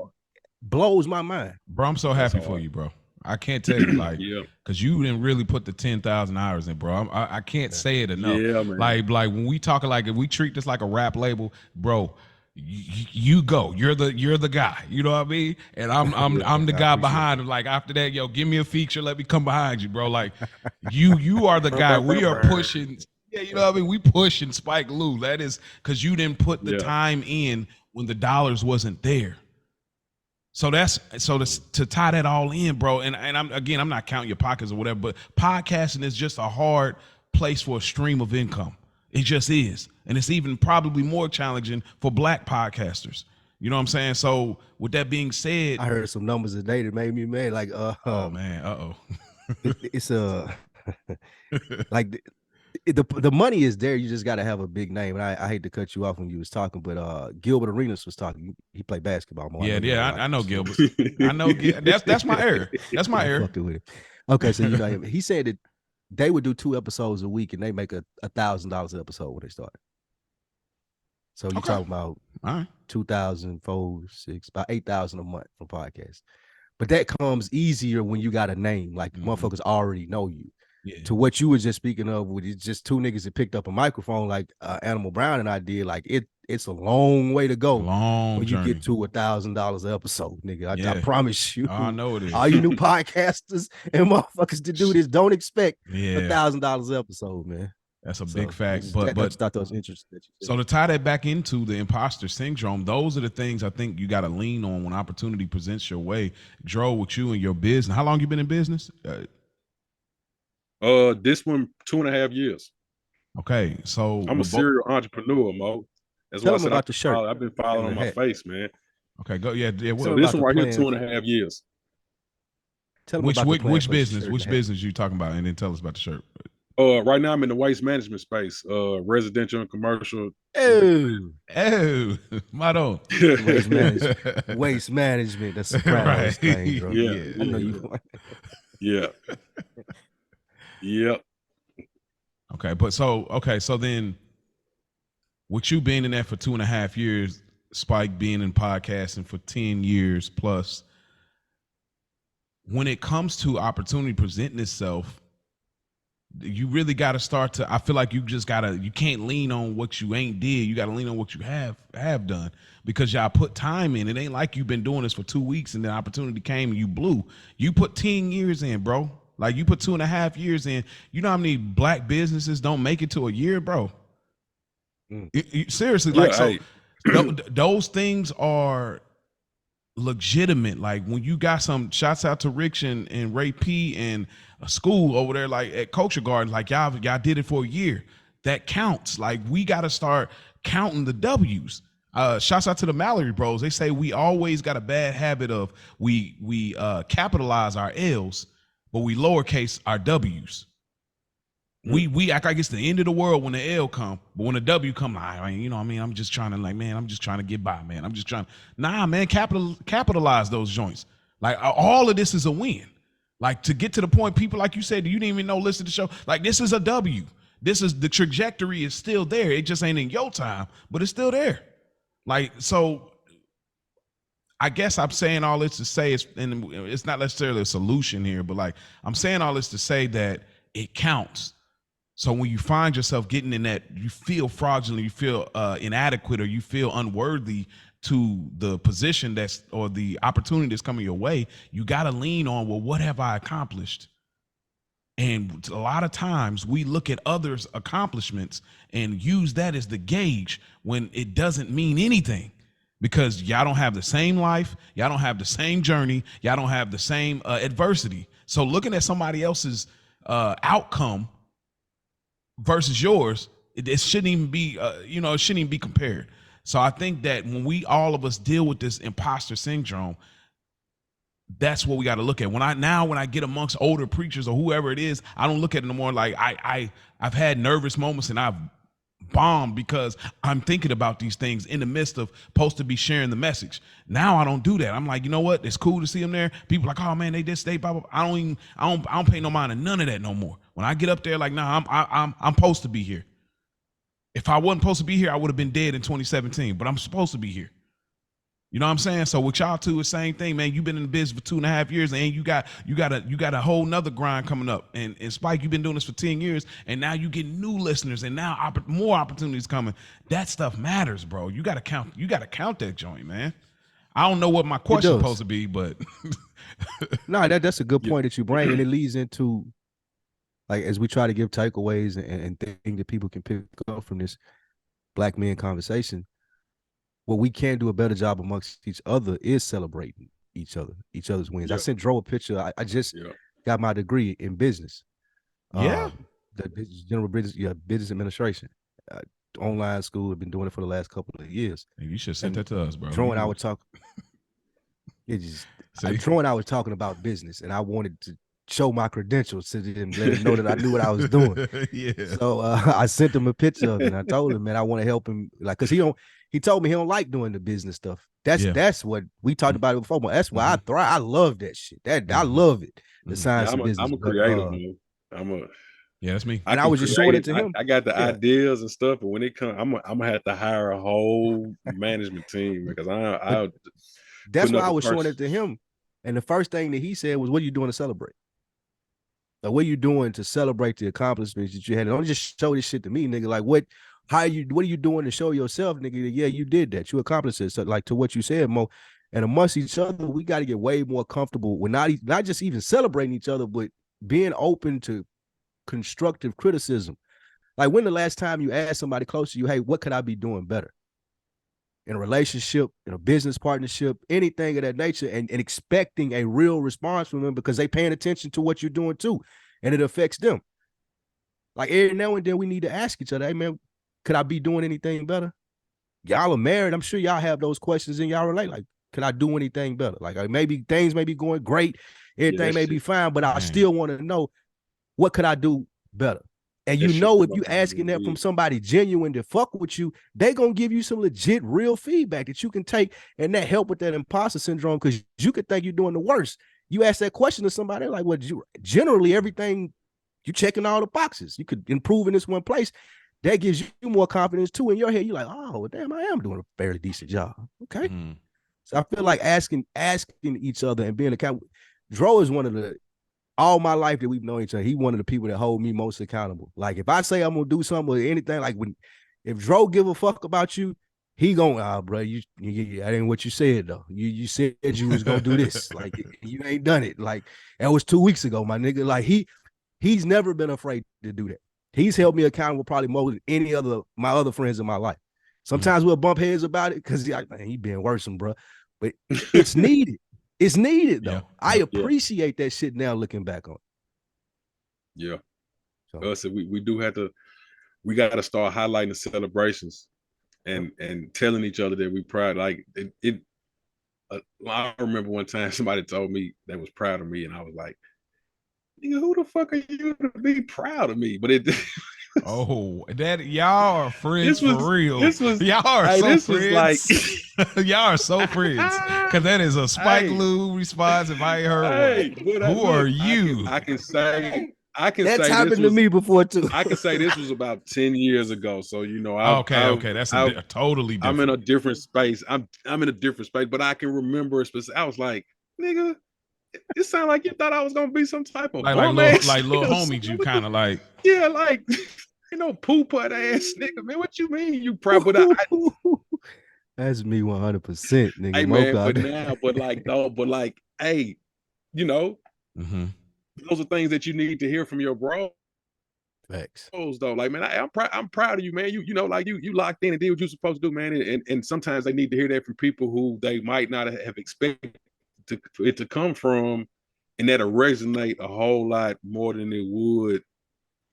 blows my mind. Bro, I'm so happy for you, bro. I can't tell you, like, because you didn't really put the 10,000 hours in, bro. I can't say it enough. Yeah, man. Like when we talk, like, if we treat this like a rap label, bro, you go. You're the guy. You know what I mean? And I'm the guy behind him. Like, after that, yo, give me a feature. Let me come behind you, bro. Like, you are the guy. We are pushing. Yeah, you know what I mean? We pushing Spike Lee. That is because you didn't put the time in when the dollars wasn't there. So to tie that all in, bro. And I'm not counting your pockets or whatever, but podcasting is just a hard place for a stream of income. It just is. And it's even probably more challenging for Black podcasters. You know what I'm saying? So with that being said, I heard some numbers today that made me mad. Like, oh man, it's like the money is there. You just got to have a big name. And I hate to cut you off when you was talking, but Gilbert Arenas was talking. He played basketball. I know Gilbert. I know. That's my error. That's my error. Okay, so you know him. He said that they would do 2 episodes a week and they make $1,000 an episode when they started. So you're talking about 2,000, 4, 6, about 8,000 a month from podcasts. But that comes easier when you got a name. Like, motherfuckers already know you. to what you were just speaking of, with it's just two niggas that picked up a microphone like Animal Brown and I did. Like it's a long way to go when you get to $1,000 an episode, nigga. I promise you. I know it is. All you new podcasters and motherfuckers to do this, don't expect $1,000 an episode, man. That's a big fact. But I thought that was interesting. So to tie that back into the imposter syndrome, those are the things I think you got to lean on when opportunity presents your way. Dro, with you and your business, how long you been in business? This one 2.5 years. Okay, so I'm a serial entrepreneur, Mo. That's why I said about the shirt. I've been following on my face, man. Okay, go. Yeah. So this one right here, 2.5 years. Tell which business? Which business you talking about? And then tell us about the shirt. Right now I'm in the waste management space, residential and commercial. Oh, motto. Waste management. That's Sopranos thing, bro. Yeah, I know you. Yeah. Yep. Okay, so then with you being in that for 2.5 years, Spike being in podcasting for 10 years plus, when it comes to opportunity presenting itself, you really got to start to, I feel like you can't lean on what you ain't did. You got to lean on what you have done, because y'all put time in. It ain't like you've been doing this for 2 weeks and then opportunity came and you blew. You put 10 years in, bro. Like you put 2.5 years in. You know how many black businesses don't make it to a year, bro? Seriously, like, so those things are legitimate. Like when you got some, shots out to Rich and Ray P and a school over there, like at Culture Garden, like y'all did it for a year. That counts. Like we got to start counting the W's. Shouts out to the Mallory Bros. They say we always got a bad habit of we capitalize our L's, but we lowercase our W's. We act like it's the end of the world when the L come, but when the W come, I'm just trying to get by, man. I'm just trying. Nah, man, capitalize those joints. Like all of this is a win. Like to get to the point, people like you said, you didn't even know, listen to the show. Like this is a W. This is the trajectory is still there. It just ain't in your time, but it's still there. Like, so I guess I'm saying all this to say it's not necessarily a solution here, but like I'm saying all this to say that it counts. So when you find yourself getting in that, you feel fraudulent, you feel inadequate, or you feel unworthy to the position or the opportunity that's coming your way, you got to lean on, well, what have I accomplished? And a lot of times we look at others' accomplishments and use that as the gauge when it doesn't mean anything, because y'all don't have the same life, y'all don't have the same journey, y'all don't have the same adversity. So looking at somebody else's outcome versus yours, it shouldn't even be, it shouldn't even be compared. So I think that when all of us deal with this imposter syndrome, that's what we got to look at. When I get amongst older preachers or whoever it is, I don't look at it no more like I've had nervous moments and I've bombed because I'm thinking about these things in the midst of supposed to be sharing the message. Now I don't do that. I'm like, you know what? It's cool to see them there. People like, oh man, they did stay, blah, blah, blah. I don't pay no mind to none of that no more. When I get up there, like, nah, I'm supposed to be here. If I wasn't supposed to be here, I would have been dead in 2017, but I'm supposed to be here. You know what I'm saying? So with y'all two, it's the same thing, man. You've been in the business for 2.5 years, and you got a whole nother grind coming up. And Spike, you've been doing this for 10 years, and now you get new listeners, and now more opportunities coming. That stuff matters, bro. You gotta count that joint, man. I don't know what my question's supposed to be, but no, that's a good point that you bring, and it leads into, like, as we try to give takeaways and things that people can pick up from this Black men conversation. What we can do a better job amongst each other is celebrating each other's wins. I sent Dro a picture. I just got my degree in business. The general business administration, online school. I've been doing it for the last couple of years. Hey, you should send that to us, bro. Dro and I were talking. Dro and I were talking about business, and I wanted to show my credentials to them, let him know that I knew what I was doing. So I sent him a picture of it, and I told him, man, I want to help him, like, because he told me he don't like doing the business stuff. That's what we talked about it before. But that's why I thrive. I love that shit. I love it. The science of business. I'm a creative, man. That's me. And I was just showing it to him. I got the ideas and stuff, but when it comes, I'm gonna have to hire a whole management team, because that's why I was showing it to him. And the first thing that he said was, "What are you doing to celebrate?" Like, what are you doing to celebrate the accomplishments that you had? Don't just show this shit to me, nigga. Like, what are you doing to show yourself, nigga? That, yeah, you did that. You accomplished it. So, like, to what you said, Mo. And amongst each other, we got to get way more comfortable with not just even celebrating each other, but being open to constructive criticism. Like, when the last time you asked somebody close to you, hey, what could I be doing better? In a relationship, in a business partnership, anything of that nature, and expecting a real response from them because they paying attention to what you're doing too, and it affects them. Like, every now and then we need to ask each other, hey man, could I be doing anything better? Y'all are married. I'm sure y'all have those questions in y'all relate. Like, can I do anything better? Like, maybe things may be going great, everything may be fine, but I still want to know, what could I do better? And you know, if you asking that from somebody genuine to fuck with you, they gonna give you some legit, real feedback that you can take, and that help with that imposter syndrome, because you could think you're doing the worst. You ask that question to somebody, like, well, generally everything, you checking all the boxes. You could improve in this one place. That gives you more confidence too in your head. You're like, oh, damn, I am doing a fairly decent job. Okay. Mm-hmm. So I feel like asking each other and being accountable. Dro is one of the, all my life that we've known each other, he one of the people that hold me most accountable. Like, if I say I'm gonna do something or anything, like if Dro give a fuck about you, he gonna, bro, you that ain't what you said though. You said you was gonna do this. Like, you ain't done it. Like, that was 2 weeks ago, my nigga. Like, he's never been afraid to do that. He's held me accountable probably more than any other my other friends in my life. Sometimes we'll bump heads about it because he been worse, bro. But it's needed. It's needed though. Yeah. I appreciate that shit now looking back on it. Yeah. So we do have to, we got to start highlighting the celebrations and telling each other that we proud. Like I remember one time somebody told me they was proud of me, and I was like, nigga, who the fuck are you to be proud of me? But it oh, that y'all are friends for real. Y'all are so friends. Like, y'all are so friends. Cause that is a Spike Lee response if I ain't heard one. Who are you? I can say that's happened to me before too. I can say this was about 10 years ago. So okay, that's totally different. I'm in a different space. I'm in a different space, but I can remember it. I was like, nigga, it sounded like you thought I was gonna be some type of like little homie, you kind of like, yeah, like, you know, poop butt ass nigga, man. What you mean you proud? But that's me 100%, nigga. Hey man, but like, hey, you know, those are things that you need to hear from your bro. Facts. Though, like, man, I'm proud of you, man. You know, like you locked in and did what you're supposed to do, man. And sometimes they need to hear that from people who they might not have expected it to come from, and that'll resonate a whole lot more than it would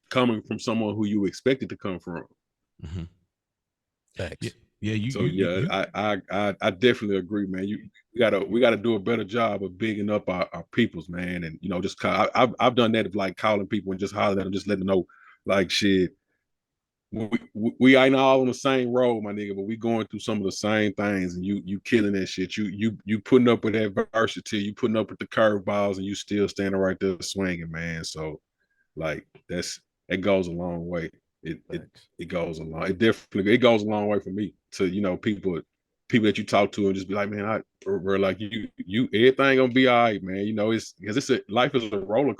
coming from someone who you expect it to come from. Thanks. I definitely agree, man. We gotta do a better job of bigging up our peoples, man. And, you know, just I've done that of like calling people and just hollering at them, just letting them know, like, shit, we ain't all on the same road, my nigga, but we going through some of the same things, and you killing that shit. You putting up with adversity, you putting up with the curveballs, and you still standing right there swinging, man. So, like, it goes a long way. It goes a long. It goes a long way for me to, you know, people that you talk to and just be like, man, we're like, you everything gonna be all right, man. You know, it's because life is a roller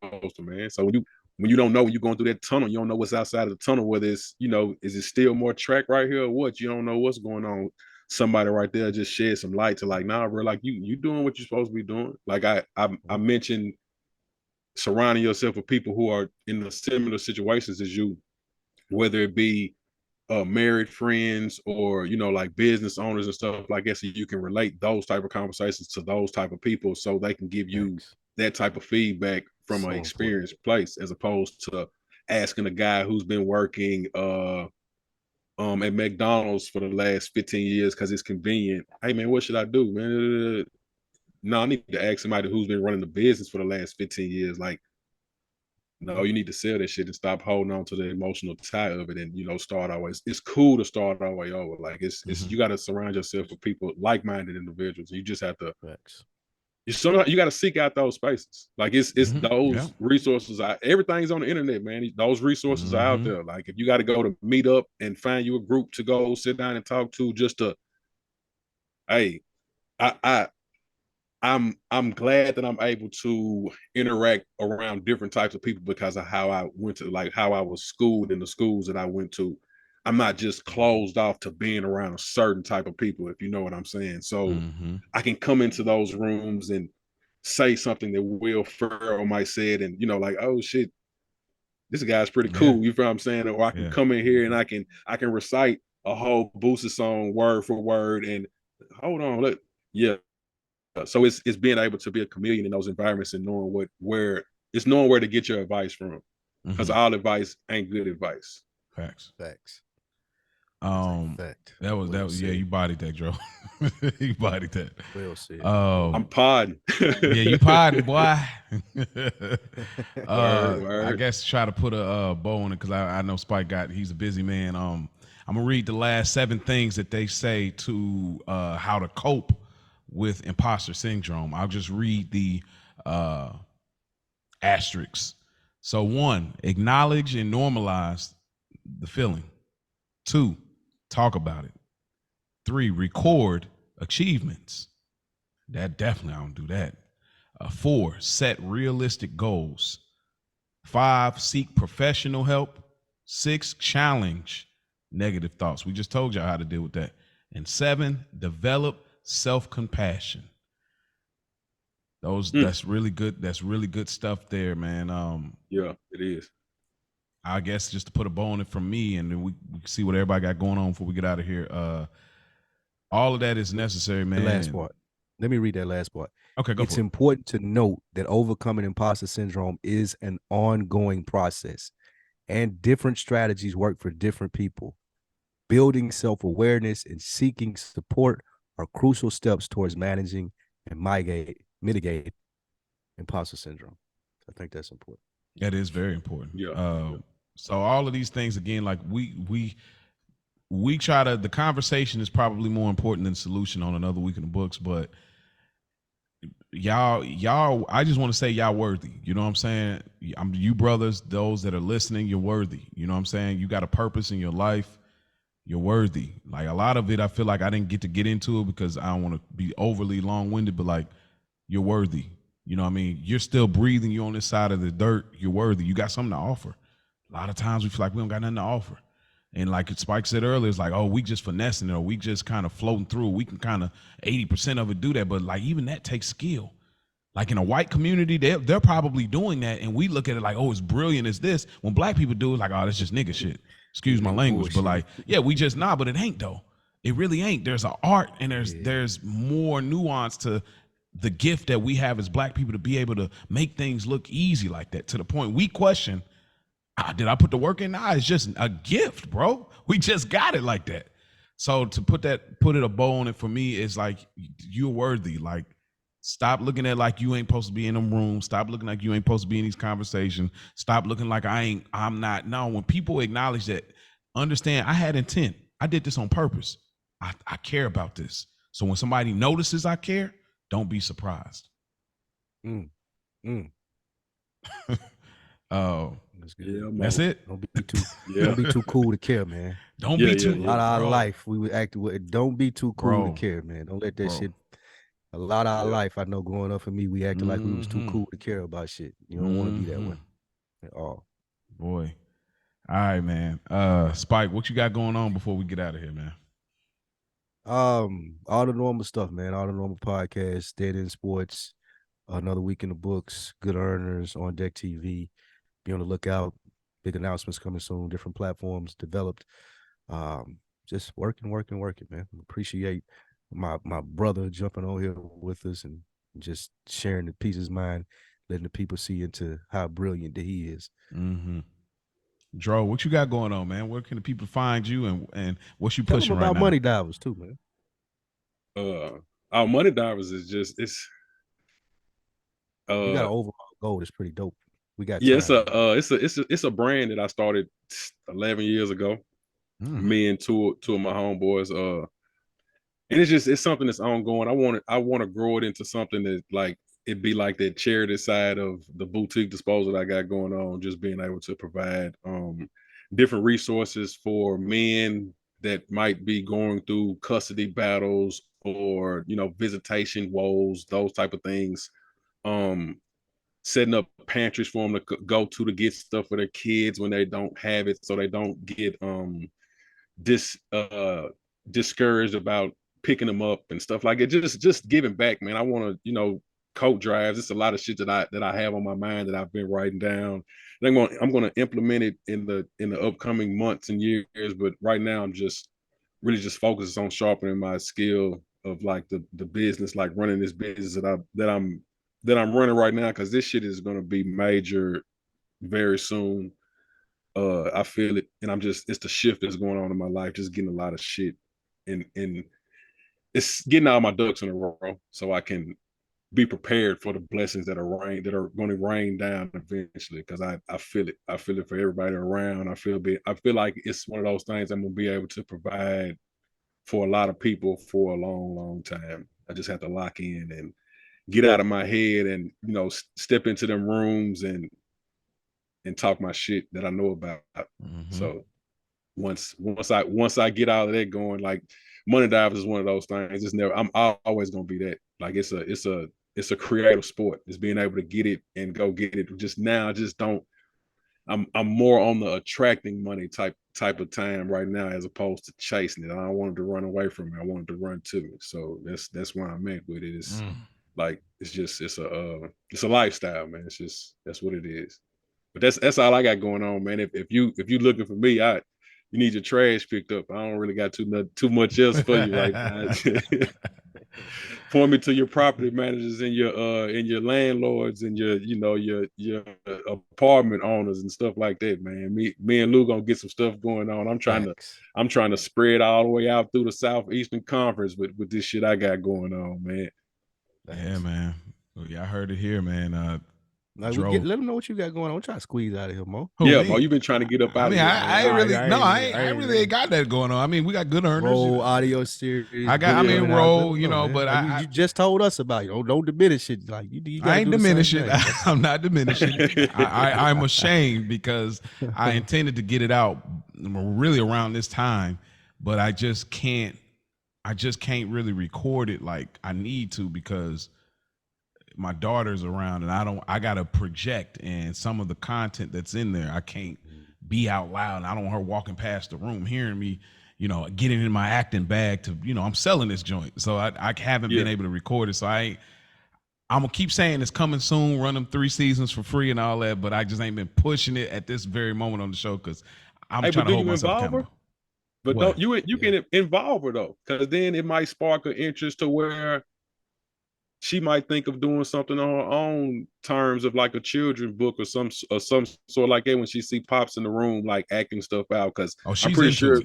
coaster, man. So when you don't know, when you're going through that tunnel, you don't know what's outside of the tunnel, whether it's, you know, is it still more track right here or what? You don't know what's going on. Somebody right there just shed some light to, like, nah, bro, like, you doing what you're supposed to be doing. Like I mentioned, surrounding yourself with people who are in the similar situations as you, whether it be married friends or, you know, like business owners and stuff like that, so you can relate those type of conversations to those type of people, so they can give you that type of feedback from an experienced place, as opposed to asking a guy who's been working at McDonald's for the last 15 years because it's convenient. Hey man, what should I do, man? No, I need to ask somebody who's been running the business for the last 15 years. Like, no, you need to sell that shit and stop holding on to the emotional tie of it, and, you know, start our way. It's cool to start our way over. Like, it's you got to surround yourself with people, like-minded individuals. You just have to. You got to seek out those spaces. Like, it's those resources. Everything's on the internet, man. Those resources are out there. Like, if you got to go to meet up and find you a group to go sit down and talk to, just to, hey, I'm glad that I'm able to interact around different types of people because of how I went to, like, how I was schooled in the schools that I went to. I'm not just closed off to being around a certain type of people, if you know what I'm saying. So I can come into those rooms and say something that Will Ferrell might say it, and like, oh shit, this guy's pretty cool. You feel what I'm saying? Or I can come in here and I can recite a whole Boosie song word for word, and hold on, look, yeah. So it's being able to be a chameleon in those environments and knowing where to get your advice from, because all advice ain't good advice. Facts. Fact. That was yeah, you bodied that, Joe. You bodied that. Well said. I'm podding. Yeah, you podding, boy. Word. I guess try to put a bow on it, because I know Spike he's a busy man. I'm gonna read the last 7 things that they say to how to cope with imposter syndrome. I'll just read the asterisks. So 1, acknowledge and normalize the feeling. 2, talk about it. 3, record achievements. That definitely, I don't do that. 4, set realistic goals. 5, seek professional help. 6, challenge negative thoughts. We just told y'all how to deal with that. And 7, develop self-compassion. That's really good. That's really good stuff there, man. Yeah, it is. I guess just to put a bow on it from me, and then we can see what everybody got going on before we get out of here. All of that is necessary, man. The last part. Let me read that last part. Okay, go It's for it. important to note that overcoming imposter syndrome is an ongoing process, and different strategies work for different people. Building self-awareness and seeking support are crucial steps towards managing and mitigate imposter syndrome. I think that's important. That is very important. Yeah. So all of these things, again, like we try to, the conversation is probably more important than solution on another week in the books, but y'all, I just want to say y'all worthy. You know what I'm saying? You brothers, those that are listening, you're worthy. You know what I'm saying? You got a purpose in your life. You're worthy. Like, a lot of it, I feel like I didn't get into it because I don't want to be overly long-winded, but like, you're worthy. You know what I mean? You're still breathing. You're on this side of the dirt. You're worthy. You got something to offer. A lot of times we feel like we don't got nothing to offer. And like Spike said earlier, it's like, oh, we just finessing it, or we just kind of floating through. We can kind of 80% of it do that. But like, even that takes skill. Like in a white community, they're probably doing that. And we look at it like, oh, it's brilliant as this. When black people do it, like, oh, that's just nigga shit. Excuse my language. But like, yeah, we just but it ain't though. It really ain't. There's an art, and there's more nuance to the gift that we have as black people to be able to make things look easy like that, to the point we question, did I put the work in? Nah, it's just a gift, bro. We just got it like that. So to put it a bow on it for me is like, you're worthy. Like, stop looking at like you ain't supposed to be in them rooms. Stop looking like you ain't supposed to be in these conversations. Stop looking like I'm not. No, when people acknowledge that, understand I had intent. I did this on purpose. I care about this. So when somebody notices I care, don't be surprised. That's good. Yeah, That's it. Don't be too cool to care, man. Don't be too. A lot of our life we would act with. Don't be too cool to care, man. Don't let that shit. A lot of our life, I know, growing up for me, we acted like we was too cool to care about shit. You don't want to be that way at all. Boy. All right, man. Spike, what you got going on before we get out of here, man? All the normal stuff, man. All the normal podcasts, DeadEnd Sports, another week in the books, Good Earners, On Deck TV. Be on the lookout. Big announcements coming soon. Different platforms developed. Just working, man. Appreciate my brother jumping on here with us and just sharing the piece of his mind, letting the people see into how brilliant that he is. Dro, what you got going on, man? Where can the people find you, and what you pushing right now? About Money Divers too, man. Our Money Divers is just we got an overall goal that's pretty dope. We got it's a brand that I started 11 years ago. Me and two of my homeboys. And it's something that's ongoing. I want to grow it into something that, like, it'd be like that charity side of the boutique disposal that I got going on, just being able to provide different resources for men that might be going through custody battles or visitation woes, those type of things. Setting up pantries for them to go to get stuff for their kids when they don't have it, so they don't get discouraged about picking them up and stuff like it. Just giving back, man. I want to, coat drives. It's a lot of shit that I have on my mind that I've been writing down. And I'm gonna implement it in the upcoming months and years. But right now, I'm just really just focused on sharpening my skill of like the business, like running this business that I'm running right now, because this shit is gonna be major very soon. I feel it, and it's the shift that's going on in my life, just getting a lot of shit, and it's getting all my ducks in a row so I can be prepared for the blessings that are going to rain down eventually. Because I feel it. I feel it for everybody around. I feel like it's one of those things I'm gonna be able to provide for a lot of people for a long, long time. I just have to lock in and get out of my head and step into them rooms and talk my shit that I know about. Mm-hmm. So once I get out of that going, like Money Divers is one of those things. It's never. I'm always gonna be that. Like it's a creative sport. It's being able to get it and go get it. Just now, I just don't. I'm more on the attracting money type of time right now, as opposed to chasing it. I don't want it to run away from me. I want it to run to me. So that's where I'm at with it. It's like it's a lifestyle, man. That's what it is. But that's all I got going on, man. If you looking for me, you need your trash picked up. I don't really got too much else for you right now. Point me to your property managers and your landlords and your apartment owners and stuff like that, man. Me and Lou gonna get some stuff going on. I'm trying to spread all the way out through the Southeastern Conference with this shit I got going on, man. Yeah, man. Yeah, I heard it here, man. Like let them know what you got going on. I'm trying to squeeze out of here, Mo. Yeah, Mo, you've been trying to get up out of here. I really ain't got that going on. I mean, we got good earners. Roll audio series. Roll, but you just told us about it. Don't diminish it. Like you I ain't diminishing. I'm not diminishing. I'm ashamed because I intended to get it out really around this time, but I just can't really record it like I need to because my daughter's around and I gotta project, and some of the content that's in there I can't be out loud, and I don't want her walking past the room hearing me getting in my acting bag to I'm selling this joint, so I haven't been able to record it. So I'm gonna keep saying it's coming soon, run them 3 seasons for free and all that, but I just ain't been pushing it at this very moment on the show because I'm trying to hold myself accountable. But don't you can involve her though, because then it might spark an interest to where she might think of doing something on her own terms of like a children's book or some sort like that when she see Pops in the room like acting stuff out. Because I'm pretty sure.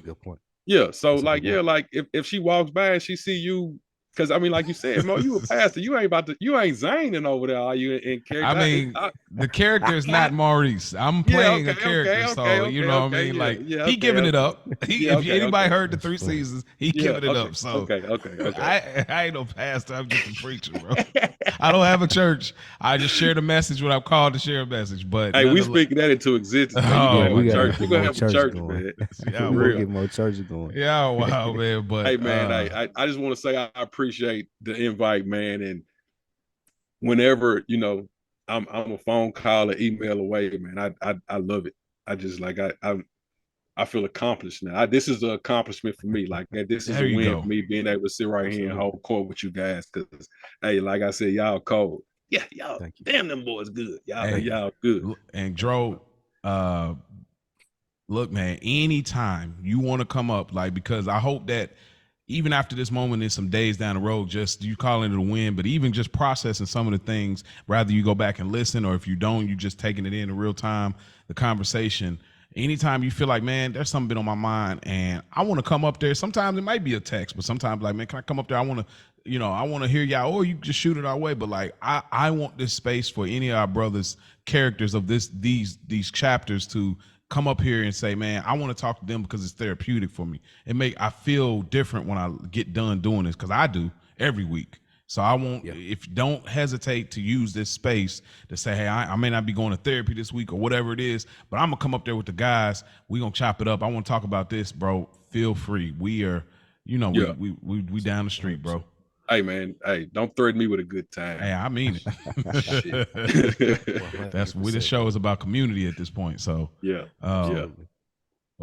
Yeah. So like like if she walks by and she see you, because I mean, like you said, Mo, you a pastor. You ain't zanying over there, are you? In character? I mean, the character is not Maurice. I'm playing a character, so you know what I mean. Like he giving it up. If anybody heard the 3 seasons, he giving it up. So I ain't no pastor. I'm just a preacher, bro. I don't have a church. I just share the message when I'm called to share a message. But hey, we speaking that into existence. We gonna have a church, man. Yeah, we'll get more churches going. Yeah, wow, man. But hey, man, I just want to say I appreciate the invite, man, and whenever I'm a phone call or email away, man. I love it. I just like I feel accomplished now. This is an accomplishment for me. Like this is a win for me being able to sit right here and hold court with you guys. Because hey, like I said, y'all cold. Yeah, y'all. Damn, them boys good. Y'all good. And Dro, look, man. Anytime you want to come up, like because I hope that. Even after this moment in some days down the road, just you calling it a win, but even just processing some of the things, rather you go back and listen, or if you don't, you just taking it in real time, the conversation. Anytime you feel like, man, there's something been on my mind and I want to come up there. Sometimes it might be a text, but sometimes like, man, can I come up there? I want to hear y'all, or you just shoot it our way. But like, I want this space for any of our brothers, characters of these chapters to come up here and say, man, I want to talk to them because it's therapeutic for me. I feel different when I get done doing this, because I do every week. So I won't, if don't hesitate to use this space to say, hey, I may not be going to therapy this week or whatever it is, but I'm gonna come up there with the guys. We gonna chop it up. I want to talk about this, bro. Feel free. We are You know, Yeah. we down the street, bro. Hey man, hey, don't threaten me with a good time. Hey, I mean it. That's what this show is about, community at this point. So yeah. Well,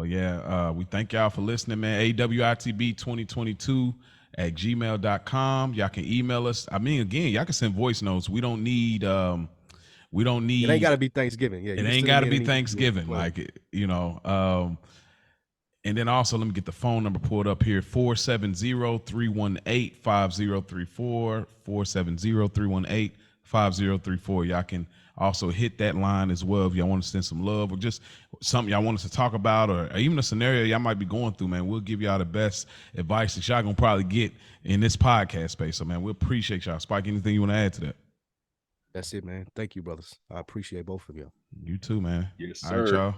yeah, we thank y'all for listening, man. awitb2022@gmail.com. Y'all can email us. I mean, again, y'all can send voice notes. We don't need It ain't gotta be Thanksgiving. Yeah. It ain't gotta be Thanksgiving. Like, you know, and then also, let me get the phone number pulled up here, 470-318-5034, 470-318-5034. Y'all can also hit that line as well if y'all want to send some love or just something y'all want us to talk about, or even a scenario y'all might be going through, man. We'll give y'all the best advice that y'all gonna probably get in this podcast space. So, man, we appreciate y'all. Spike, anything you want to add to that? That's it, man. Thank you, brothers. I appreciate both of y'all. You too, man. Yes, All sir. right, y'all.